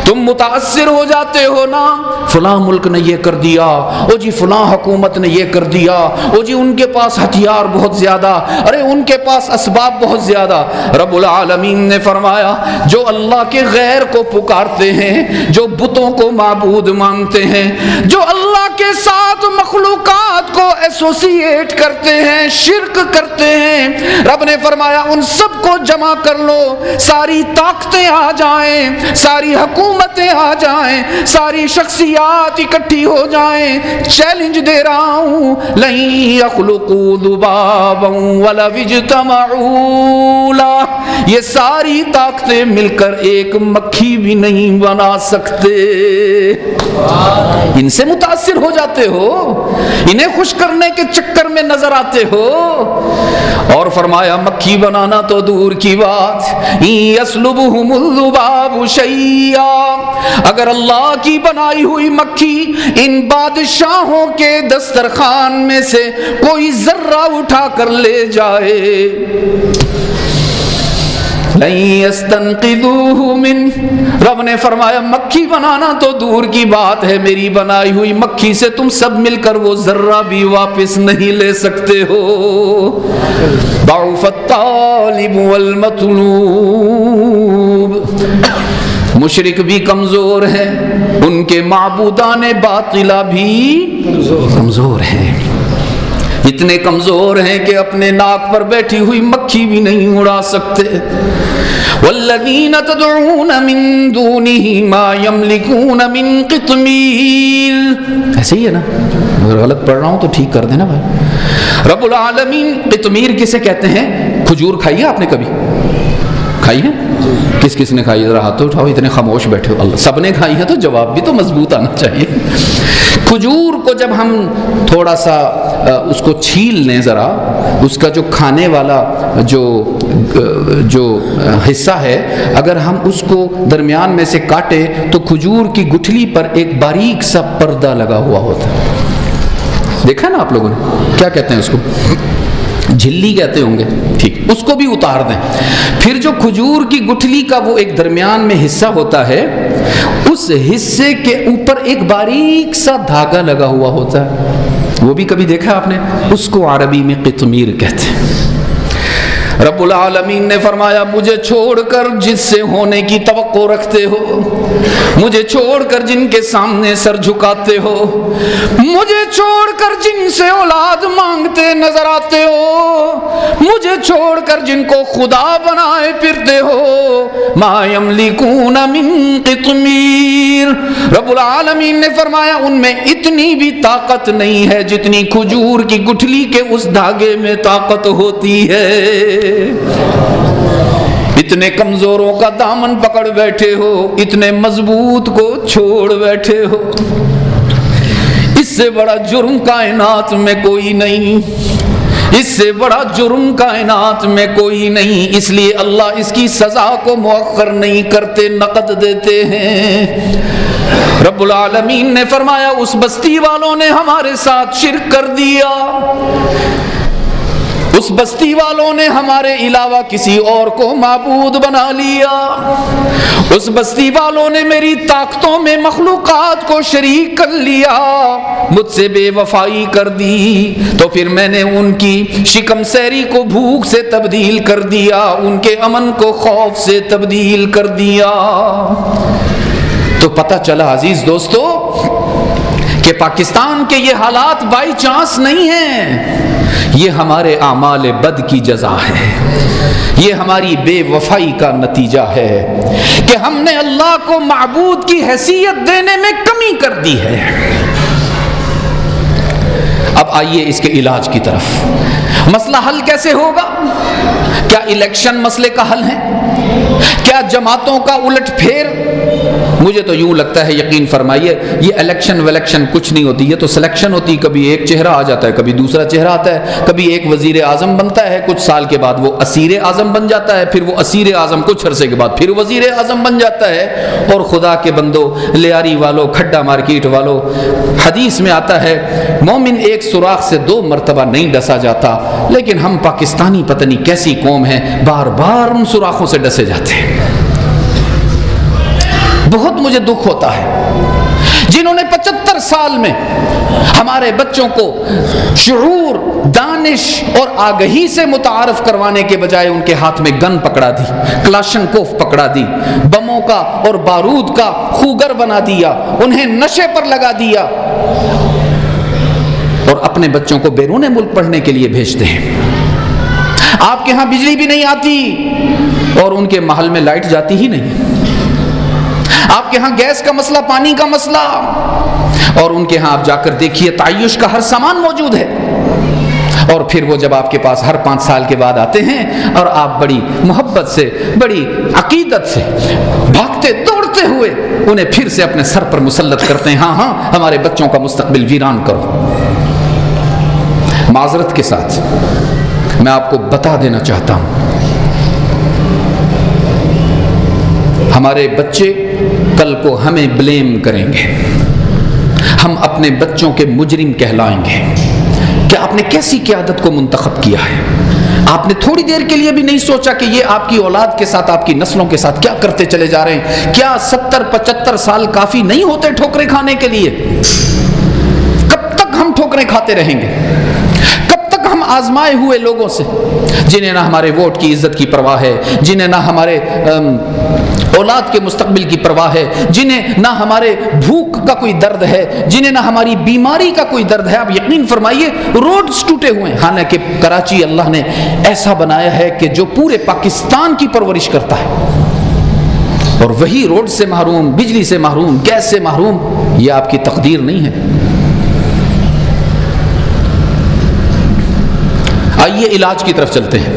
تم متاثر ہو جاتے ہو نا, فلاں ملک نے یہ کر دیا, او جی فلاں حکومت نے یہ کر دیا, او جی ان کے پاس ہتھیار بہت زیادہ, ارے ان کے پاس اسباب بہت زیادہ. رب العالمین نے فرمایا جو اللہ کے غیر کو پکارتے ہیں, جو بتوں کو معبود مانتے ہیں, جو اللہ کے ساتھ مخلوقات کو ایسوسیٹ کرتے ہیں, شرک کرتے ہیں, رب نے فرمایا ان سب کو جمع کر لو, ساری طاقتیں آ جائیں, ساری حکومتیں آ جائیں, ساری شخصیات اکٹھی ہو جائیں, چیلنج دے رہا ہوں لن یخلقوا ذبابا ولو اجتمعوا له, یہ ساری طاقتیں مل کر ایک مکھی بھی نہیں بنا سکتے. ان سے متاثر ہو جاتے ہو, انہیں خوش کرنے کے چکر میں نظر آتے ہو. اور فرمایا مکھی بنانا تو دور کی بات, یسلبہم الذباب شیئا, اگر اللہ کی بنائی ہوئی مکھی ان بادشاہوں کے دسترخوان میں سے کوئی ذرہ اٹھا کر لے جائے, لن یستنقذوہ من, رب نے فرمایا مکھی بنانا تو دور کی بات ہے, میری بنائی ہوئی مکھی سے تم سب مل کر وہ ذرہ بھی واپس نہیں لے سکتے ہو. ضعف الطالب والمطلوب, مشرک بھی کمزور ہیں, ان کے معبودان باطلہ بھی کمزور ہیں, اتنے کمزور ہیں کہ اپنے ناک پر بیٹھی ہوئی مکھی بھی نہیں اڑا سکتے. والذین تدعون من دونہ ما یملکون من قطمیر, ایسے ہی ہے نا, اگر غلط پڑھ رہا ہوں تو ٹھیک کر دینا بھائی. رب العالمین, قطمیر کسے کہتے ہیں؟ کھجور کھائی ہے آپ نے کبھی؟ کھائی ہے؟ کس کس نے کھائی؟ ذرا ہاتھ اٹھاؤ, اتنے خاموش بیٹھے ہو. اللہ, سب نے کھائی ہے تو جواب بھی تو مضبوط آنا چاہیے. کھجور کو جب ہم تھوڑا سا اس کو چھیل لیں, ذرا اس کا جو کھانے والا جو حصہ ہے, اگر ہم اس کو درمیان میں سے کاٹے تو کھجور کی گٹھلی پر ایک باریک سا پردہ لگا ہوا ہوتا ہے. دیکھا نا آپ لوگوں نے, کیا کہتے ہیں اس کو؟ جھلی کہتے ہوں گے، ٹھیک، اس کو بھی اتار دیں. پھر جو کھجور کی گٹھلی کا وہ ایک درمیان میں حصہ ہوتا ہے، اس حصے کے اوپر ایک باریک سا دھاگا لگا ہوا ہوتا ہے، وہ بھی کبھی دیکھا آپ نے؟ اس کو عربی میں قطمیر کہتے ہیں. رب العالمین نے فرمایا مجھے چھوڑ کر جس سے ہونے کی توقع رکھتے ہو، مجھے چھوڑ کر جن کے سامنے سر جھکاتے ہو، مجھے چھوڑ کر جن سے اولاد مانگتے نظر آتے ہو، مجھے چھوڑ کر جن کو خدا بنائے پھرتے ہو، ما یملکون من قطمیر. رب العالمین نے فرمایا ان میں اتنی بھی طاقت نہیں ہے جتنی کھجور کی گٹھلی کے اس دھاگے میں طاقت ہوتی ہے. اتنے کمزوروں کا دامن پکڑ بیٹھے ہو، اتنے مضبوط کو چھوڑ بیٹھے ہو. اس سے بڑا جرم کائنات میں کوئی نہیں، اس سے بڑا جرم کائنات میں کوئی نہیں. اس لیے اللہ اس کی سزا کو مؤخر نہیں کرتے، نقد دیتے ہیں. رب العالمین نے فرمایا اس بستی والوں نے ہمارے ساتھ شرک کر دیا، اس بستی والوں نے ہمارے علاوہ کسی اور کو معبود بنا لیا، اس بستی والوں نے میری طاقتوں میں مخلوقات کو شریک کر لیا، مجھ سے بے وفائی کر دی. تو پھر میں نے ان کی شکم سیری کو بھوک سے تبدیل کر دیا، ان کے امن کو خوف سے تبدیل کر دیا. تو پتہ چلا عزیز دوستو کہ پاکستان کے یہ حالات بائی چانس نہیں ہیں، یہ ہمارے اعمال بد کی جزا ہے، یہ ہماری بے وفائی کا نتیجہ ہے کہ ہم نے اللہ کو معبود کی حیثیت دینے میں کمی کر دی ہے. اب آئیے اس کے علاج کی طرف. مسئلہ حل کیسے ہوگا؟ کیا الیکشن مسئلے کا حل ہے؟ کیا جماعتوں کا الٹ پھیر؟ مجھے تو یوں لگتا ہے، یقین فرمائیے، یہ الیکشن ولیکشن کچھ نہیں ہوتی، یہ تو سلیکشن ہوتی. کبھی ایک چہرہ آ جاتا ہے، کبھی دوسرا چہرہ آتا ہے، کبھی ایک وزیر اعظم بنتا ہے، کچھ سال کے بعد وہ اسیر اعظم بن جاتا ہے، پھر وہ اسیر اعظم کچھ عرصے کے بعد پھر وزیر اعظم بن جاتا ہے. اور خدا کے بندو، لیاری والو، کھڈا مارکیٹ والو، حدیث میں آتا ہے مومن ایک سوراخ سے 2 مرتبہ نہیں ڈسا جاتا، لیکن ہم پاکستانی پتہ نہیں کیسی قوم ہیں، بار بار ان سوراخوں سے ڈسے جاتے ہیں. بہت مجھے دکھ ہوتا ہے جنہوں نے 75 سال میں ہمارے بچوں کو شعور، دانش اور آگہی سے متعارف کروانے کے بجائے ان کے ہاتھ میں گن پکڑا دی، کلاشنکوف پکڑا دی، بموں کا اور بارود کا خوگر بنا دیا، انہیں نشے پر لگا دیا، اور اپنے بچوں کو بیرون ملک پڑھنے کے لیے بھیجتے ہیں. آپ کے ہاں بجلی بھی نہیں آتی اور ان کے محل میں لائٹ جاتی ہی نہیں. آپ کے ہاں گیس کا مسئلہ، پانی کا مسئلہ، اور ان کے ہاں آپ جا کر دیکھیے تعیش کا ہر سامان موجود ہے. اور پھر وہ جب آپ کے پاس ہر 5 سال کے بعد آتے ہیں اور آپ بڑی محبت سے، بڑی عقیدت سے، بھاگتے دوڑتے ہوئے انہیں پھر سے اپنے سر پر مسلط کرتے ہیں، ہاں ہمارے بچوں کا مستقبل ویران کرو. معذرت کے ساتھ میں آپ کو بتا دینا چاہتا ہوں، ہمارے بچے کل کو ہمیں بلیم کریں گے، ہم اپنے بچوں کے مجرم کہلائیں گے کہ آپ نے کیسی قیادت کو منتخب کیا ہے. آپ نے تھوڑی دیر کے لیے بھی نہیں سوچا کہ یہ آپ کی اولاد کے ساتھ، آپ کی نسلوں کے ساتھ کیا کرتے چلے جا رہے ہیں. کیا 70-75 سال کافی نہیں ہوتے ٹھوکریں کھانے کے لیے؟ کب تک ہم ٹھوکریں کھاتے رہیں گے؟ کب تک ہم آزمائے ہوئے لوگوں سے، جنہیں نہ ہمارے ووٹ کی عزت کی پرواہ ہے، جنہیں نہ ہمارے اولاد کے مستقبل کی پرواہ ہے، جنہیں نہ ہمارے بھوک کا کوئی درد ہے، جنہیں نہ ہماری بیماری کا کوئی درد ہے. آپ یقین فرمائیے روڈز ٹوٹے ہوئے ہیں، حالانکہ کراچی اللہ نے ایسا بنایا ہے کہ جو پورے پاکستان کی پرورش کرتا ہے، اور وہی روڈ سے محروم، بجلی سے محروم، گیس سے محروم. یہ آپ کی تقدیر نہیں ہے. آئیے علاج کی طرف چلتے ہیں.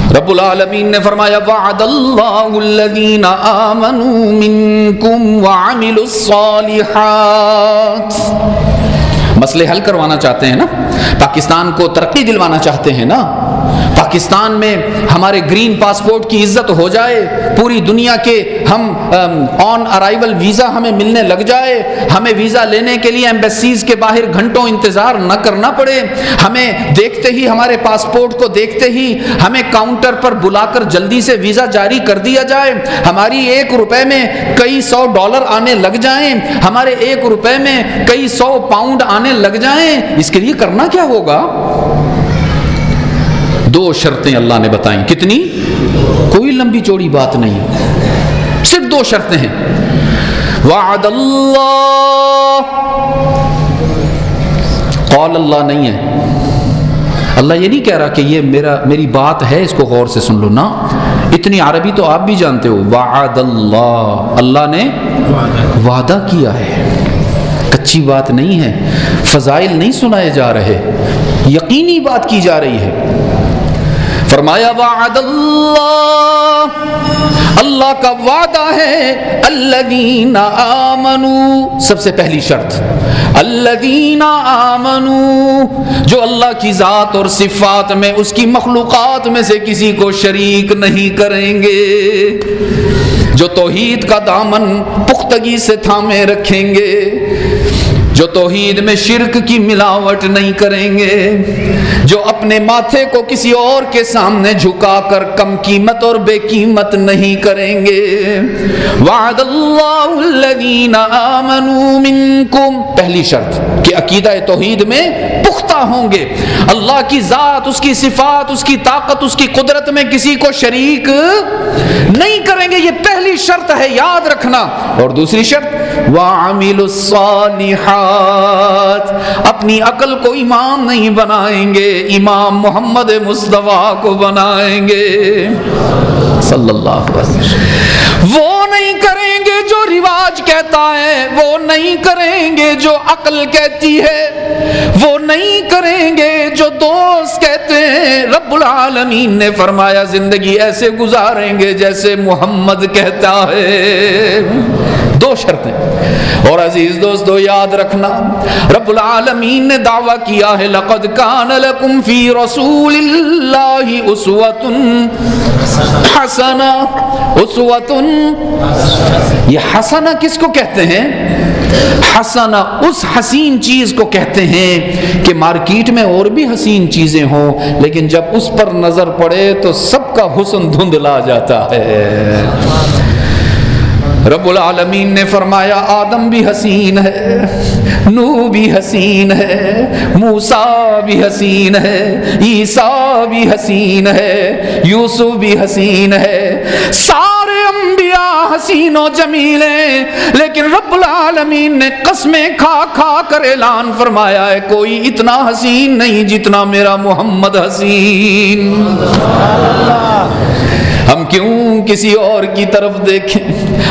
رب العالمین نے فرمایا وعد اللہ الذین آمنوا منکم وعملوا الصالحات. مسئلے حل کروانا چاہتے ہیں نا، پاکستان کو ترقی دلوانا چاہتے ہیں نا، پاکستان میں ہمارے گرین پاسپورٹ کی عزت ہو جائے، پوری دنیا کے ہم آن ارائیول ویزا ہمیں ملنے لگ جائے، ہمیں ویزا لینے کے لیے ایمبیسیز کے باہر گھنٹوں انتظار نہ کرنا پڑے، ہمیں دیکھتے ہی ہمارے پاسپورٹ کو دیکھتے ہی ہمیں کاؤنٹر پر بلا کر جلدی سے ویزا جاری کر دیا جائے، ہماری 1 روپے میں کئی $100 آنے لگ جائیں، ہمارے 1 روپے میں کئی 100 پاؤنڈ آنے لگ جائیں، اس کے لیے کرنا کیا ہوگا؟ 2 شرطیں اللہ نے بتائیں. کتنی؟ کوئی لمبی چوڑی بات نہیں، صرف 2 شرطیں ہیں. وعد اللہ، قول اللہ نہیں ہے. اللہ یہ نہیں کہہ رہا کہ یہ میری بات ہے اس کو غور سے سن لو، نا، اتنی عربی تو آپ بھی جانتے ہو. وعد اللہ، اللہ نے وعدہ کیا ہے، کچی بات نہیں ہے، فضائل نہیں سنائے جا رہے، یقینی بات کی جا رہی ہے. فرمایا وعد اللہ، اللہ کا وعدہ ہے. الذین آمنوا، سب سے پہلی شرط، الذین آمنوا، جو اللہ کی ذات اور صفات میں اس کی مخلوقات میں سے کسی کو شریک نہیں کریں گے، جو توحید کا دامن پختگی سے تھامے رکھیں گے، جو توحید میں شرک کی ملاوٹ نہیں کریں گے، جو اپنے ماتھے کو کسی اور کے سامنے جھکا کر کم قیمت اور بے قیمت نہیں کریں گے. وعد اللہ الذین آمنوا منکم، پہلی شرط کہ عقیدہ توحید میں پختہ ہوں گے، اللہ کی ذات، اس کی صفات، اس کی طاقت، اس کی قدرت میں کسی کو شریک نہیں کریں گے. یہ پہلی شرط ہے، یاد رکھنا. اور دوسری شرط وَعَمِلُوا الصَّالِحَاتِ، اپنی عقل کو امام نہیں بنائیں گے، امام محمد مصطفیٰ کو بنائیں گے صلی اللہ علیہ وسلم. وہ نہیں کریں گے جو رواج کہتا ہے، وہ نہیں کریں گے جو عقل کہتی ہے، وہ نہیں کریں گے جو دوست کہتے ہیں. رب العالمین نے فرمایا زندگی ایسے گزاریں گے جیسے محمد کہتا ہے. 2 شرطیں. اور عزیز دوستو یاد رکھنا، رب العالمین نے دعویٰ کیا ہے لقد کان لکم فی رسول اللہ اسوۃ حسنہ. اسوۃ، یہ حسنہ کس کو کہتے ہیں؟ حسنہ اس حسین چیز کو کہتے ہیں کہ مارکیٹ میں اور بھی حسین چیزیں ہوں، لیکن جب اس پر نظر پڑے تو سب کا حسن دھندلا جاتا ہے. رب العالمین نے فرمایا آدم بھی حسین ہے، نوح بھی حسین ہے، موسیٰ بھی حسین ہے، عیسیٰ بھی حسین ہے، یوسف بھی حسین ہے، سارے انبیاء حسین و جمیل ہیں. لیکن رب العالمین نے قسمیں کھا کھا کر اعلان فرمایا ہے کوئی اتنا حسین نہیں جتنا میرا محمد حسین. ہم کیوں کسی اور کی طرف دیکھیں،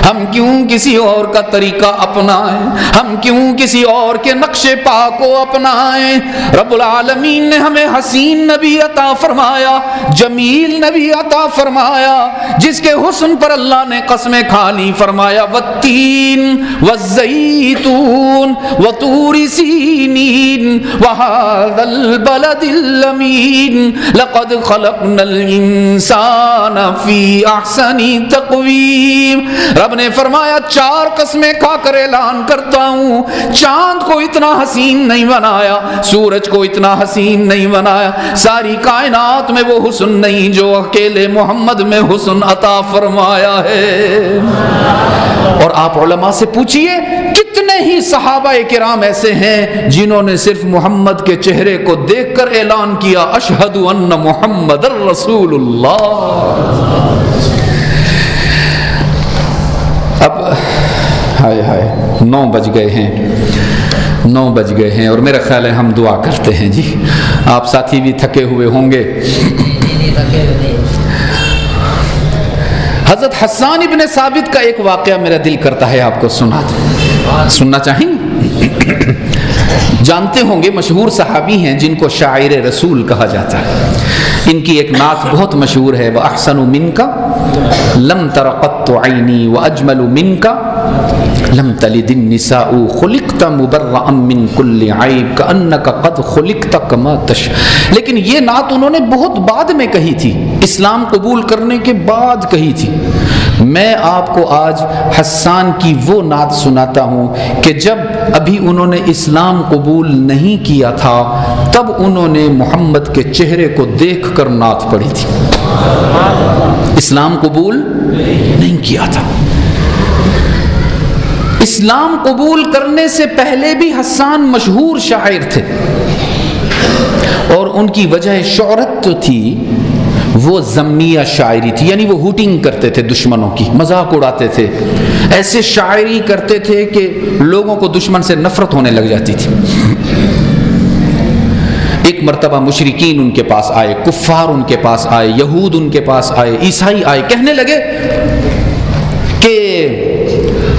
ہم کیوں کسی اور کا طریقہ اپنائیں، ہم کیوں کسی اور کے نقش پا کو اپنائیں. رب العالمین نے ہمیں حسین نبی عطا فرمایا، جمیل نبی عطا فرمایا، جس کے حسن پر اللہ نے قسمیں کھا لی. فرمایا والتین والزیتون وطور سینین وہذا البلد الامین لقد خلقنا الانسان فی احسنی تقویم. رب نے فرمایا 4 قسمیں کھا کر اعلان کرتا ہوں، چاند کو اتنا حسین نہیں بنایا، سورج کو اتنا حسین نہیں بنایا، ساری کائنات میں وہ حسن نہیں جو اکیلے محمد میں حسن عطا فرمایا ہے. اور آپ علماء سے پوچھئے کتنے ہی صحابہ کرام ایسے ہیں جنہوں نے صرف محمد کے چہرے کو دیکھ کر اعلان کیا اشہد ان محمد الرسول اللہ. اب ہائے 9 بج گئے ہیں اور میرا خیال ہے ہم دعا کرتے ہیں. جی آپ ساتھی بھی تھکے ہوئے ہوں گے. حضرت حسان ابن ثابت کا ایک واقعہ میرا دل کرتا ہے آپ کو سننا چاہیں گے؟ جانتے ہوں گے مشہور صحابی ہیں جن کو شاعر رسول کہا جاتا ہے. ان کی ایک نعت بہت مشہور ہے وَأَحْسَنُ مِنْكَ لَمْ تَرَ قَطُّ عَيْنِي وَأَجْمَلُ مِنْكَ لم تلد النساء خلقت مبرأ من كل عیب کأنک قد خلقت کما تشاء. لیکن یہ نعت انہوں نے بہت بعد میں کہی تھی، اسلام قبول کرنے کے بعد کہی تھی. میں آپ کو آج حسان کی وہ نعت سناتا ہوں کہ جب ابھی انہوں نے اسلام قبول نہیں کیا تھا تب انہوں نے محمد کے چہرے کو دیکھ کر نعت پڑھی تھی. اسلام قبول نہیں کیا تھا. اسلام قبول کرنے سے پہلے بھی حسان مشہور شاعر تھے، اور ان کی وجہ شہرت تو تھی وہ ضمیہ شاعری تھی، یعنی وہ ہوٹنگ کرتے تھے، دشمنوں کی مذاق اڑاتے تھے، ایسے شاعری کرتے تھے کہ لوگوں کو دشمن سے نفرت ہونے لگ جاتی تھی. ایک مرتبہ مشرکین ان کے پاس آئے، کفار ان کے پاس آئے، یہود ان کے پاس آئے، عیسائی آئے، کہنے لگے کہ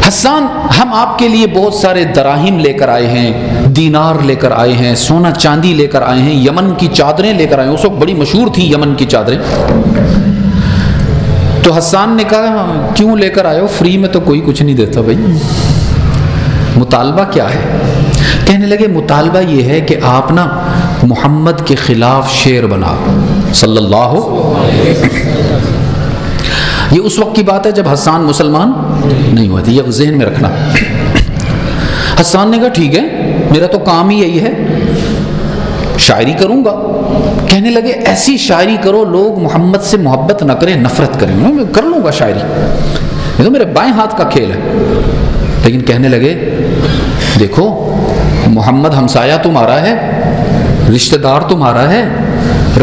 حسان ہم آپ کے لیے بہت سارے دراہم لے کر آئے ہیں، دینار لے کر آئے ہیں، سونا چاندی لے کر آئے ہیں، یمن کی چادریں لے کر آئے ہیں. اس وقت بڑی مشہور تھی یمن کی چادریں. تو حسان نے کہا کیوں لے کر آئے ہو؟ فری میں تو کوئی کچھ نہیں دیتا بھائی. مطالبہ کیا ہے؟ کہنے لگے مطالبہ یہ ہے کہ آپ نا محمد کے خلاف شعر بنا صلی اللہ یہ اس وقت کی بات ہے جب حسان مسلمان نہیں ہوئے تھے، یہ ذہن میں رکھنا. حسان نے کہا ٹھیک ہے، میرا تو کام ہی یہی ہے، شاعری کروں گا. کہنے لگے ایسی شاعری کرو لوگ محمد سے محبت نہ کریں، نفرت کریں. میں کر لوں گا شاعری، یہ تو میرے بائیں ہاتھ کا کھیل ہے. لیکن کہنے لگے دیکھو محمد ہمسایہ تمہارا ہے، رشتہ دار تمہارا ہے،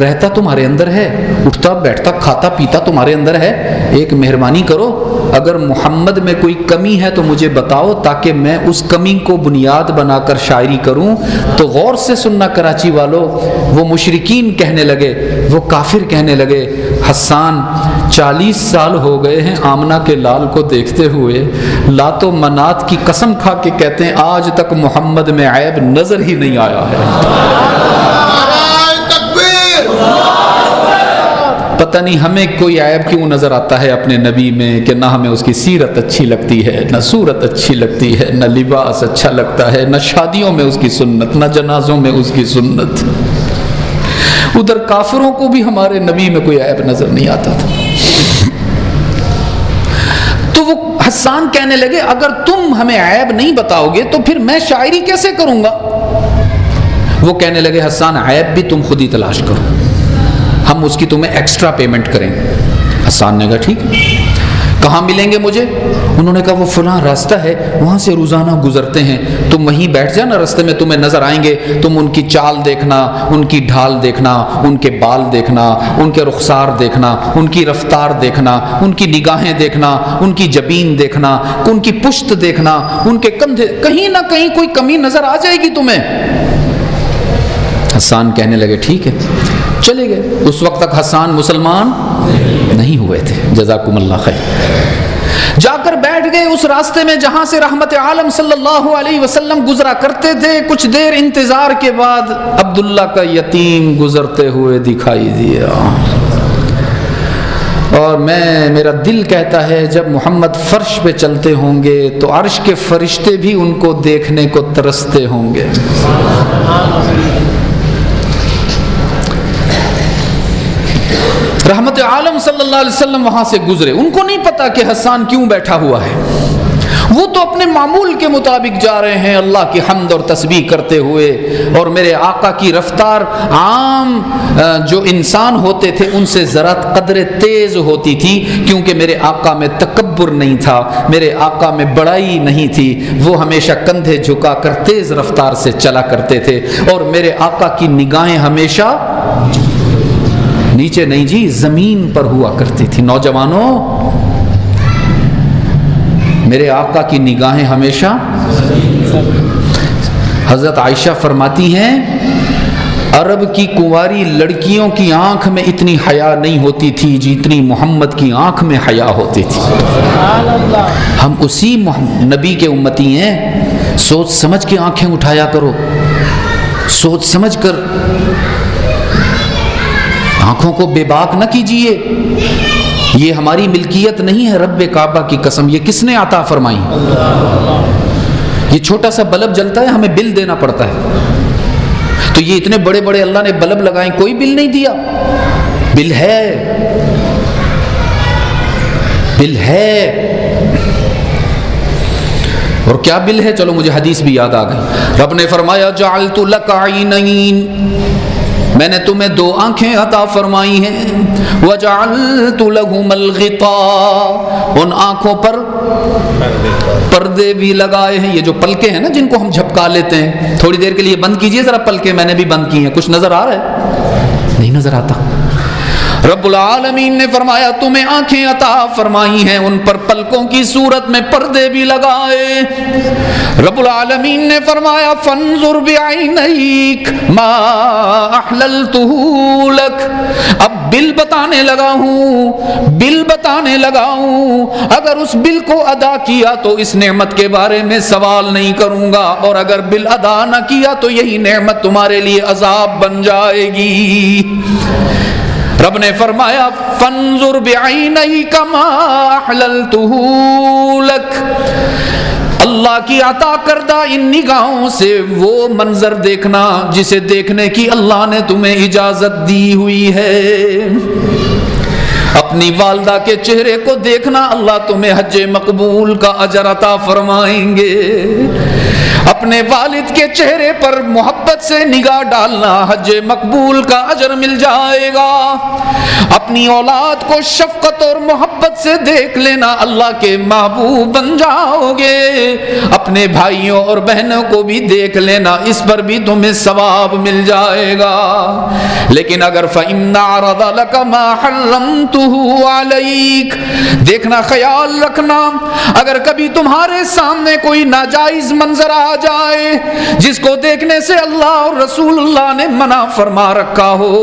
رہتا تمہارے اندر ہے، اٹھتا بیٹھتا کھاتا پیتا تمہارے اندر ہے. ایک مہربانی کرو، اگر محمد میں کوئی کمی ہے تو مجھے بتاؤ تاکہ میں اس کمی کو بنیاد بنا کر شاعری کروں. تو غور سے سننا کراچی والوں، وہ مشرکین کہنے لگے، وہ کافر کہنے لگے حسان 40 سال ہو گئے ہیں آمنہ کے لال کو دیکھتے ہوئے، لات و منات کی قسم کھا کے کہتے ہیں آج تک محمد میں عیب نظر ہی نہیں آیا ہے. پتہ نہیں ہمیں کوئی عیب کیوں نظر آتا ہے اپنے نبی میں کہ نہ ہمیں اس کی سیرت اچھی لگتی ہے، نہ صورت اچھی لگتی ہے، نہ لباس اچھا لگتا ہے، نہ شادیوں میں اس کی سنت، نہ جنازوں میں اس کی سنت. ادھر کافروں کو بھی ہمارے نبی میں کوئی عیب نظر نہیں آتا تھا. تو وہ حسان کہنے لگے اگر تم ہمیں عیب نہیں بتاؤ گے تو پھر میں شاعری کیسے کروں گا؟ وہ کہنے لگے حسان عیب بھی تم خود ہی تلاش کرو، ہم اس کی تمہیں ایکسٹرا پیمنٹ کریں گے. حسان نے کہا ٹھیک ہے، کہاں ملیں گے مجھے؟ انہوں نے کہا وہ فلاں راستہ ہے، وہاں سے روزانہ گزرتے ہیں، تم وہیں بیٹھ جانا، راستے میں تمہیں نظر آئیں گے، تم ان کی چال دیکھنا، ان کی ڈھال دیکھنا، ان کے بال دیکھنا، ان کے رخسار دیکھنا، ان کی رفتار دیکھنا، ان کی نگاہیں دیکھنا، ان کی جبین دیکھنا، ان کی پشت دیکھنا، ان کے کندھے، کہیں نہ کہیں کوئی کمی نظر آ جائے گی تمہیں. حسان کہنے لگے ٹھیک ہے، چلے گئے. اس وقت تک حسان مسلمان نہیں ہوئے تھے. جزاکم اللہ خیر. جا کر بیٹھ گئے اس راستے میں جہاں سے رحمت عالم صلی اللہ علیہ وسلم گزرا کرتے تھے. کچھ دیر انتظار کے بعد عبداللہ کا یتیم گزرتے ہوئے دکھائی دیا، اور میرا دل کہتا ہے جب محمد فرش پہ چلتے ہوں گے تو عرش کے فرشتے بھی ان کو دیکھنے کو ترستے ہوں گے. رحمت عالم صلی اللہ علیہ وسلم وہاں سے گزرے. ان کو نہیں پتا کہ حسان کیوں بیٹھا ہوا ہے، وہ تو اپنے معمول کے مطابق جا رہے ہیں اللہ کی حمد اور تسبیح کرتے ہوئے. اور میرے آقا کی رفتار عام جو انسان ہوتے تھے ان سے ذرا قدر تیز ہوتی تھی، کیونکہ میرے آقا میں تکبر نہیں تھا، میرے آقا میں بڑائی نہیں تھی. وہ ہمیشہ کندھے جھکا کر تیز رفتار سے چلا کرتے تھے، اور میرے آقا کی نگاہیں ہمیشہ نیچے نہیں جی زمین پر ہوا کرتی تھی. نوجوانوں، میرے آقا کی نگاہیں ہمیشہ، حضرت عائشہ فرماتی ہیں عرب کی کنواری لڑکیوں کی آنکھ میں اتنی حیا نہیں ہوتی تھی جتنی محمد کی آنکھ میں حیا ہوتی تھی. ہم اسی نبی کے امتی ہیں. سوچ سمجھ کے آنکھیں اٹھایا کرو، سوچ سمجھ کر آنکھوں کو بے باک نہ کیجیے. یہ ہماری ملکیت نہیں ہے، رب کعبہ کی قسم یہ کس نے عطا فرمائی؟ یہ چھوٹا سا بلب جلتا ہے، ہمیں بل دینا پڑتا ہے، تو یہ اتنے بڑے بڑے اللہ نے بلب لگائیں، کوئی بل نہیں دیا؟ بل ہے، بل ہے۔ اور کیا بل ہے؟ چلو مجھے حدیث بھی یاد آ گئی، رب نے فرمایا جعلت لک عینین، میں نے تمہیں دو آنکھیں عطا فرمائی ہیں، وجعلت لہم الغطاء، ان آنکھوں پر پردے بھی لگائے ہیں۔ یہ جو پلکیں ہیں نا جن کو ہم جھپکا لیتے ہیں، تھوڑی دیر کے لیے بند کیجئے ذرا پلکیں، میں نے بھی بند کی ہیں، کچھ نظر آ رہا ہے؟ نہیں نظر آتا۔ رب العالمین نے فرمایا تمہیں آنکھیں عطا فرمائی ہیں، ان پر پلکوں کی صورت میں پردے بھی لگائے۔ رب العالمین نے فرمایا فانظر بعینیک ما احللتہ لک، اب بل بتانے لگا ہوں، اگر اس بل کو ادا کیا تو اس نعمت کے بارے میں سوال نہیں کروں گا، اور اگر بل ادا نہ کیا تو یہی نعمت تمہارے لیے عذاب بن جائے گی۔ رب نے فرمایا فانظر بعینیک ما احللتہ لک، اللہ کی عطا کردہ ان نگاہوں سے وہ منظر دیکھنا جسے دیکھنے کی اللہ نے تمہیں اجازت دی ہوئی ہے۔ اپنی والدہ کے چہرے کو دیکھنا، اللہ تمہیں حج مقبول کا اجر عطا فرمائیں گے۔ اپنے والد کے چہرے پر محبت سے نگاہ ڈالنا، حج مقبول کا اجر مل جائے گا۔ اپنی اولاد کو شفقت اور محبت سے دیکھ لینا، اللہ کے محبوب بن جاؤ گے۔ اپنے بھائیوں اور بہنوں کو بھی دیکھ لینا، اس پر بھی تمہیں ثواب مل جائے گا۔ لیکن اگر فَإِنَّ عَرَضَ لَكَ مَا حَرَّمْتُهُ عَلَيْكَ، دیکھنا خیال رکھنا، اگر کبھی تمہارے سامنے کوئی ناجائز منظر آ جائے جس کو دیکھنے سے اللہ اور رسول اللہ نے منع فرما رکھا ہو،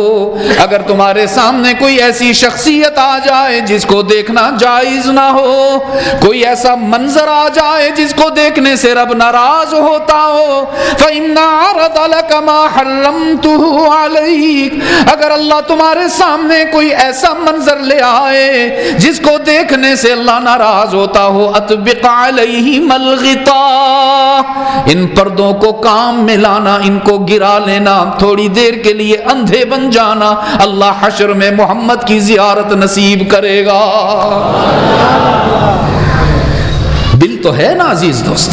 اگر تمہارے سامنے کوئی ایسی شخصیت آ جائے جس کو دیکھنا جائز نہ ہو، کوئی ایسا منظر آ جائے جس کو دیکھنے سے رب ناراض ہوتا ہو، فَإِنَّ عَرَضَ لَكَ مَا حَرَّمْتُهُ عَلَيْكَ، اگر اللہ تمہارے سامنے کوئی ایسا منظر لے آئے جس کو دیکھنے سے اللہ ناراض ہوتا ہو، اطبق علیہم الغطاء، ان پردوں کو کام میں لانا، ان کو گرا لینا، تھوڑی دیر کے لیے اندھے بن جانا، اللہ حشر میں محمد کی زیارت نصیب کرے گا۔ بل تو ہے نا عزیز دوست۔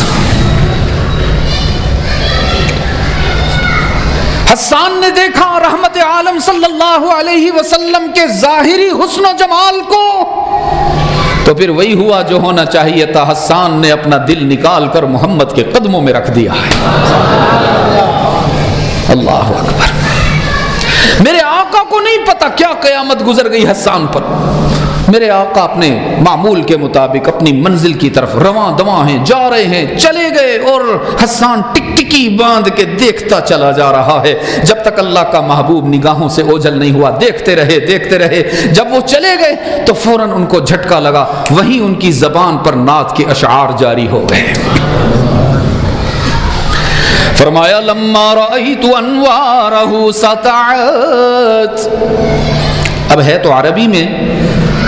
حسان نے دیکھا رحمت عالم صلی اللہ علیہ وسلم کے ظاہری حسن و جمال کو، تو پھر وہی ہوا جو ہونا چاہیے تھا، حسان نے اپنا دل نکال کر محمد کے قدموں میں رکھ دیا ہے۔ اللہ اکبر۔ میرے آقا کو نہیں پتا کیا قیامت گزر گئی حسان پر، میرے آقا اپنے معمول کے مطابق اپنی منزل کی طرف رواں دواں ہیں، جا رہے ہیں، چلے گئے، اور حسان ٹک ٹکی باندھ کے دیکھتا چلا جا رہا ہے جب تک اللہ کا محبوب نگاہوں سے اوجھل نہیں ہوا۔ دیکھتے رہے، جب وہ چلے گئے تو فوراً ان کو جھٹکا لگا، وہیں ان کی زبان پر نعت کے اشعار جاری ہو گئے۔ فرمایا لما رأیت انوارہ سطعت، اب ہے تو عربی میں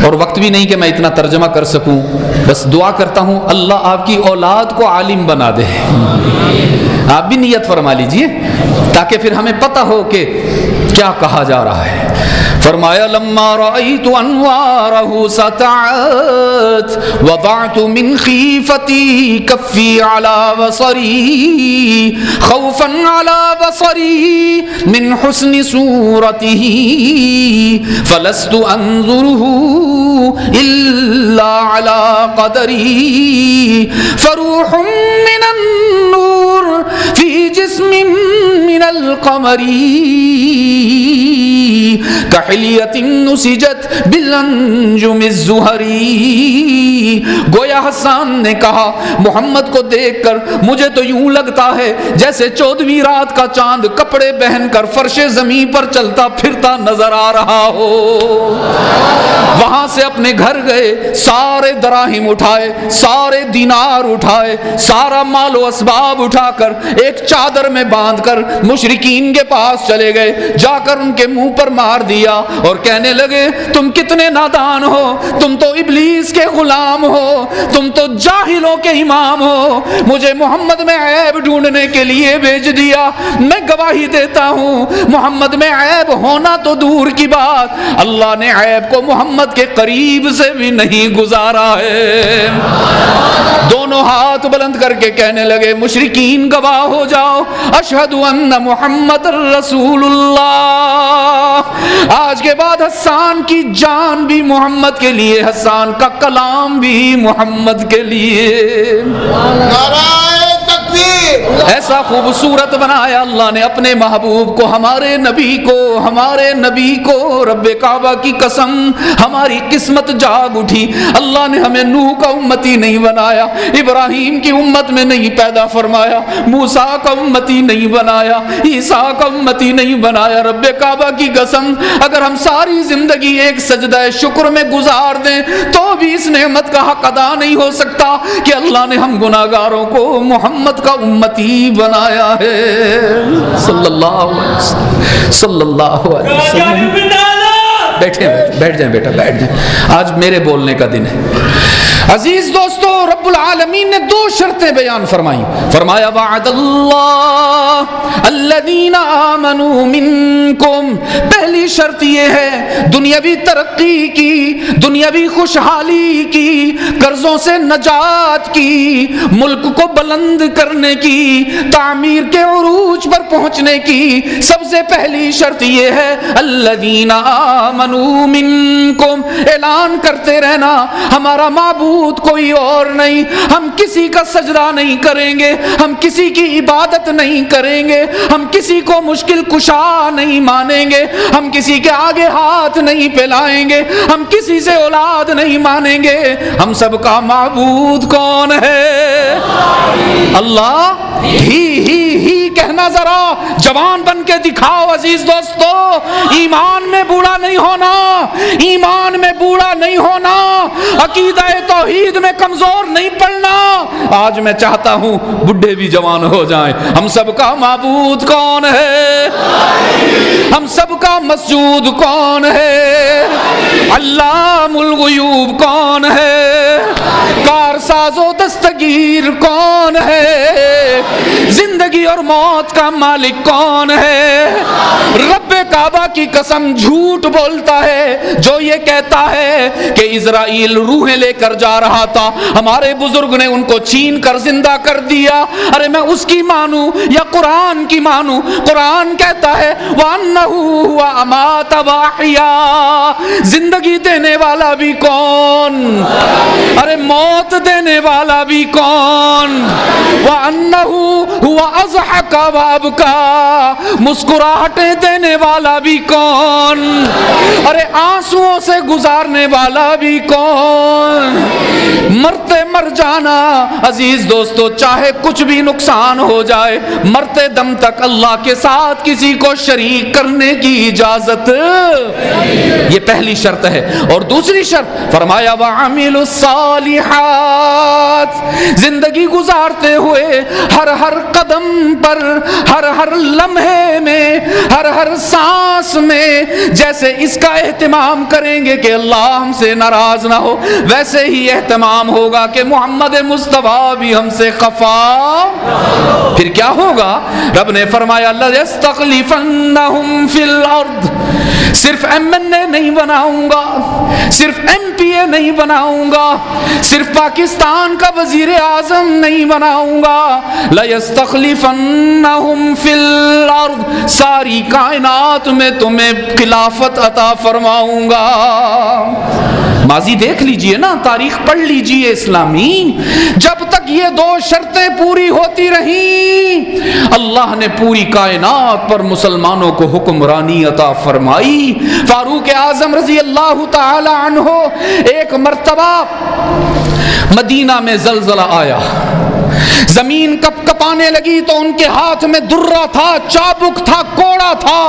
اور وقت بھی نہیں کہ میں اتنا ترجمہ کر سکوں، بس دعا کرتا ہوں اللہ آپ کی اولاد کو عالم بنا دے۔ آپ بھی نیت فرما لیجئے تاکہ پھر ہمیں پتہ ہو کہ کیا کہا جا رہا ہے۔ فرمایا لما رأیت انوارہ سطعت وضعت من خیفتی کفی علی بصری خوفا علی بصری من حسن صورته فلست انظرہ الا علی قدری فروح من النور فی جسم من القمر کحلیت نسجت بالانجم الزہری۔ گویا حسان نے کہا محمد کو دیکھ کر مجھے تو یوں لگتا ہے جیسے 14ویں رات کا چاند کپڑے پہن کر فرش زمین پر چلتا پھرتا نظر آ رہا ہو۔ وہاں سے اپنے گھر گئے، سارے دراہم اٹھائے، سارے دینار اٹھائے، سارا مال و اسباب اٹھا کر ایک چادر چادر میں باندھ کر مشرکین کے پاس چلے گئے، جا کر ان کے منہ پر مار دیا اور کہنے لگے تم کتنے نادان ہو، تم تو ابلیس کے غلام ہو، تم تو جاہلوں کے امام ہو، مجھے محمد میں عیب ڈھونڈنے کے لیے بھیج دیا۔ میں گواہی دیتا ہوں محمد میں عیب ہونا تو دور کی بات، اللہ نے عیب کو محمد کے قریب سے بھی نہیں گزارا ہے۔ دونوں ہاتھ بلند کر کے کہنے لگے مشرکین گواہ ہو جاؤ، اشہد ان محمد رسول اللہ۔ آج کے بعد حسان کی جان بھی محمد کے لیے، حسان کا کلام بھی محمد کے لیے۔ ایسا خوبصورت بنایا اللہ نے اپنے محبوب کو، ہمارے نبی کو رب کعبہ کی قسم ہماری قسمت جاگ اٹھی۔ اللہ نے ہمیں نوح کا امتی نہیں بنایا، ابراہیم کی امت میں نہیں پیدا فرمایا، موسیٰ کا امتی نہیں بنایا، عیسیٰ کا امتی نہیں بنایا۔ رب کعبہ کی قسم اگر ہم ساری زندگی ایک سجدہ شکر میں گزار دیں تو بھی اس نعمت کا حق ادا نہیں ہو سکتا کہ اللہ نے ہم گناہگاروں کو محمد کا امتی بنایا ہے۔ صلی اللہ علیہ وسلم، صلی اللہ علیہ وسلم۔ بیٹھ جائیں بیٹا، بیٹھ جائیں، آج میرے بولنے کا دن ہے۔ عزیز دوستو، رب العالمین نے دو شرطیں بیان فرمائیں، فرمایا وعد اللہ الذین آمنوا منکم، پہلی شرط یہ ہے دنیاوی ترقی کی، دنیاوی خوشحالی کی، قرضوں سے نجات کی، ملک کو بلند کرنے کی، تعمیر کے عروج پر پہنچنے کی سب سے پہلی شرط یہ ہے الذین آمنوا منکم، اعلان کرتے رہنا ہمارا معبود کوئی اور نہیں، ہم کسی کا سجدہ نہیں کریں گے، ہم کسی کی عبادت نہیں کریں گے، ہم کسی کو مشکل کشا نہیں مانیں گے، ہم کسی کے آگے ہاتھ نہیں پھیلائیں گے، ہم کسی سے اولاد نہیں مانیں گے۔ ہم سب کا معبود کون ہے؟ اللہ ہی کہنا، ذرا جوان بن کے دکھاؤ عزیز دوستو۔ ایمان میں بوڑھا نہیں ہونا، ایمان میں بوڑھا نہیں ہونا، عقیدہ توحید میں کمزور نہیں پڑنا۔ آج میں چاہتا ہوں بڈھے بھی جوان ہو جائیں۔ ہم سب کا معبود کون ہے؟ ہم سب کا مسجود کون ہے؟ علام الغیوب کون ہے؟ کارساز و دستگیر کون ہے؟ زندگی اور موت کا مالک کون ہے؟ رب کعبہ کی قسم جھوٹ بولتا ہے جو یہ کہتا ہے کہ اسرائیل روحیں لے کر جا رہا تھا، ہمارے بزرگ نے ان کو چھین کر زندہ کر دیا۔ ارے میں اس کی مانوں یا قرآن کی مانوں؟ قرآن کہتا ہے وَأَنَّهُ هُوَ أَمَاتَ وَأَحْيَا، زندگی دینے والا بھی کون؟ ارے موت دینے والا بھی کون؟ وَأَنَّهُ هُوَ أَضْحَكَ وَأَبْكَى، مسکراہٹیں دینے والا بھی کون؟ ارے آنسوؤں سے گزارنے والا بھی کون؟ مرتے مر جانا عزیز دوستو، چاہے کچھ بھی نقصان ہو جائے، مرتے دم تک اللہ کے ساتھ کسی کو شریک کرنے کی اجازت، یہ پہلی شرط ہے۔ اور دوسری شرط فرمایا وَعَمِلُوا الصَّالِحَاتِ، زندگی گزارتے ہوئے ہر قدم پر، ہر لمحے میں، ہر سانس میں جیسے اس کا اہتمام کریں گے کہ اللہ ہم سے ناراض نہ ہو، ویسے ہی اہتمام ہوگا کہ محمد مصطفیٰ بھی ہم سے خفا۔ پھر کیا ہوگا؟ رب نے فرمایا لَيَسْتَخْلِفَنَّهُمْ فِي الْأَرْضِ، صرف ایم این اے نہیں بناؤں گا، صرف ایم پی اے نہیں بناؤں گا، صرف پاکستان کا وزیر اعظم نہیں بناؤں گا، لَيَسْتَخْلِفَنَّهُمْ فِي الْأَرْضِ، ساری کائنات میں تمہیں خلافت عطا فرماؤں گا۔ ماضی دیکھ لیجئے نا، تاریخ پڑھ لیجئے اسلامی، جب تک یہ دو شرطیں پوری ہوتی رہیں اللہ نے پوری کائنات پر مسلمانوں کو حکمرانی عطا فرمائی۔ فاروق اعظم رضی اللہ تعالی عنہ، ایک مرتبہ مدینہ میں زلزلہ آیا، زمین کپ کپانے لگی تو ان کے ہاتھ میں درہ تھا، چابک تھا، کوڑا تھا،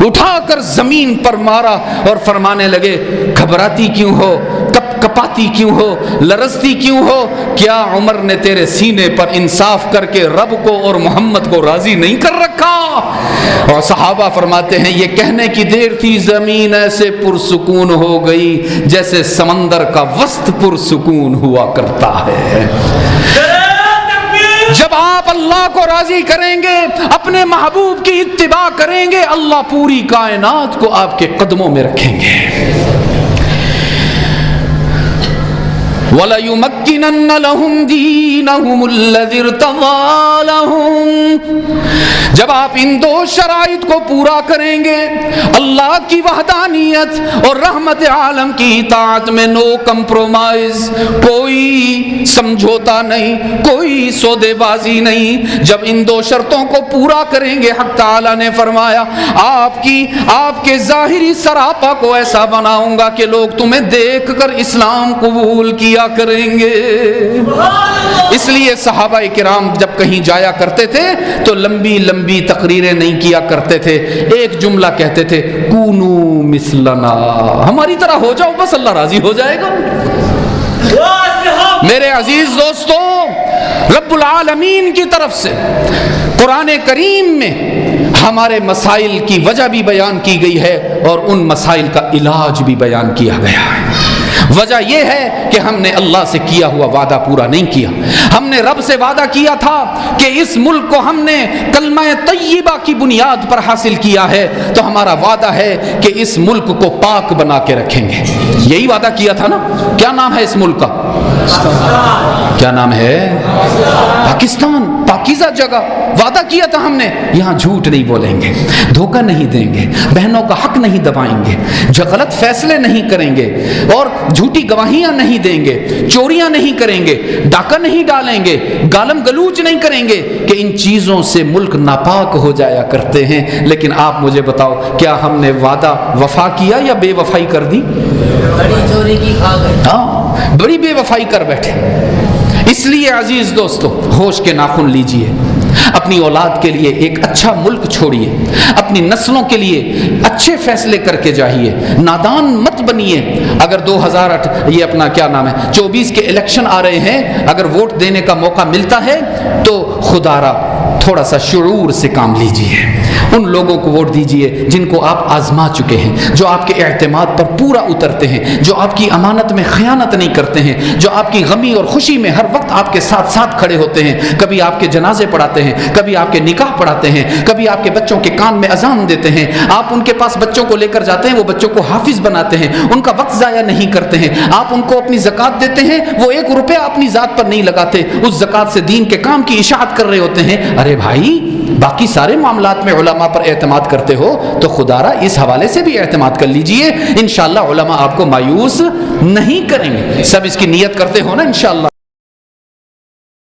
اٹھا کر زمین پر مارا اور فرمانے لگے گھبراتی کیوں ہو، کپ کپاتی کیوں ہو, لرزتی کیوں ہو؟ کیا عمر نے تیرے سینے پر انصاف کر کے رب کو اور محمد کو راضی نہیں کر رکھا؟ اور صحابہ فرماتے ہیں یہ کہنے کی دیر تھی, زمین ایسے پرسکون ہو گئی جیسے سمندر کا وسط پرسکون ہوا کرتا ہے. جب آپ اللہ کو راضی کریں گے, اپنے محبوب کی اتباع کریں گے, اللہ پوری کائنات کو آپ کے قدموں میں رکھیں گے. وَلَيُمَكِّنَنَّ لَهُمْ دِينَهُمُ الَّذِي ارْتَضَىٰ لَهُمْ. جب آپ ان دو شرائط کو پورا کریں گے, اللہ کی وحدانیت اور رحمت عالم کی اطاعت میں نو کمپرومائز, کوئی سمجھوتا نہیں, کوئی سودے بازی نہیں. جب ان دو شرطوں کو پورا کریں گے, حق تعالیٰ نے فرمایا آپ کے ظاہری سراپا کو ایسا بناؤں گا کہ لوگ تمہیں دیکھ کر اسلام قبول کیا کریں گے. اس لیے صحابہ کرام جب کہیں جایا کرتے تھے تو لمبی لمبی تقریریں نہیں کیا کرتے تھے, ایک جملہ کہتے تھے, کونو مثلنا, ہماری طرح ہو جاؤ بس اللہ راضی ہو جائے گا. میرے عزیز دوستو, رب العالمین کی طرف سے قرآن کریم میں ہمارے مسائل کی وجہ بھی بیان کی گئی ہے اور ان مسائل کا علاج بھی بیان کیا گیا ہے. وجہ یہ ہے کہ ہم نے اللہ سے کیا ہوا وعدہ پورا نہیں کیا. ہم نے رب سے وعدہ کیا تھا کہ اس ملک کو ہم نے کلمہ طیبہ کی بنیاد پر حاصل کیا ہے, تو ہمارا وعدہ ہے کہ اس ملک کو پاک بنا کے رکھیں گے. یہی وعدہ کیا تھا نا. کیا نام ہے اس ملک کا؟ کیا نام ہے؟ پاکستان, پاکیزہ جگہ. وعدہ کیا تھا ہم نے, یہاں جھوٹ نہیں بولیں گے, دھوکہ نہیں دیں گے, بہنوں کا حق نہیں دبائیں گے, جو غلط فیصلے نہیں کریں گے, اور جھوٹی گواہیاں نہیں دیں گے, چوریاں نہیں کریں گے, ڈاکہ نہیں ڈالیں گے, گالم گلوچ نہیں کریں گے, کہ ان چیزوں سے ملک ناپاک ہو جایا کرتے ہیں. لیکن آپ مجھے بتاؤ, کیا ہم نے وعدہ وفا کیا یا بے وفائی کر دی؟ بڑی چوری کی کھا گئے. ہاں, بڑی بے وفائی کر بیٹھے. اس لیے عزیز دوستو, ہوش کے ناخن لیجئے, اپنی اولاد کے لیے ایک اچھا ملک چھوڑیے, اپنی نسلوں کے لیے اچھے فیصلے کر کے جائیے, نادان مت بنیے. اگر 2008 یہ اپنا کیا نام ہے 24 کے الیکشن آ رہے ہیں, اگر ووٹ دینے کا موقع ملتا ہے تو خدا را تھوڑا سا شعور سے کام لیجئے. ان لوگوں کو ووٹ دیجئے جن کو آپ آزما چکے ہیں, جو آپ کے اعتماد پر پورا اترتے ہیں, جو آپ کی امانت میں خیانت نہیں کرتے ہیں, جو آپ کی غمی اور خوشی میں ہر وقت آپ کے ساتھ ساتھ کھڑے ہوتے ہیں. کبھی آپ کے جنازے پڑھاتے ہیں, کبھی آپ کے نکاح پڑھاتے ہیں, کبھی آپ کے بچوں کے کان میں اذان دیتے ہیں, آپ ان کے پاس بچوں کو لے کر جاتے ہیں, وہ بچوں کو حافظ بناتے ہیں, ان کا وقت ضائع نہیں کرتے ہیں. آپ ان کو اپنی زکوٰۃ دیتے ہیں, وہ 1 روپیہ اپنی ذات پر نہیں لگاتے, اس زکوٰۃ سے دین کے کام کی اشاعت کر رہے ہوتے ہیں. ارے بھائی, باقی سارے معاملات میں علماء پر اعتماد کرتے ہو تو خدا را اس حوالے سے بھی اعتماد کر لیجئے. انشاءاللہ علماء آپ کو مایوس نہیں کریں گے. سب اس کی نیت کرتے ہو نا انشاءاللہ.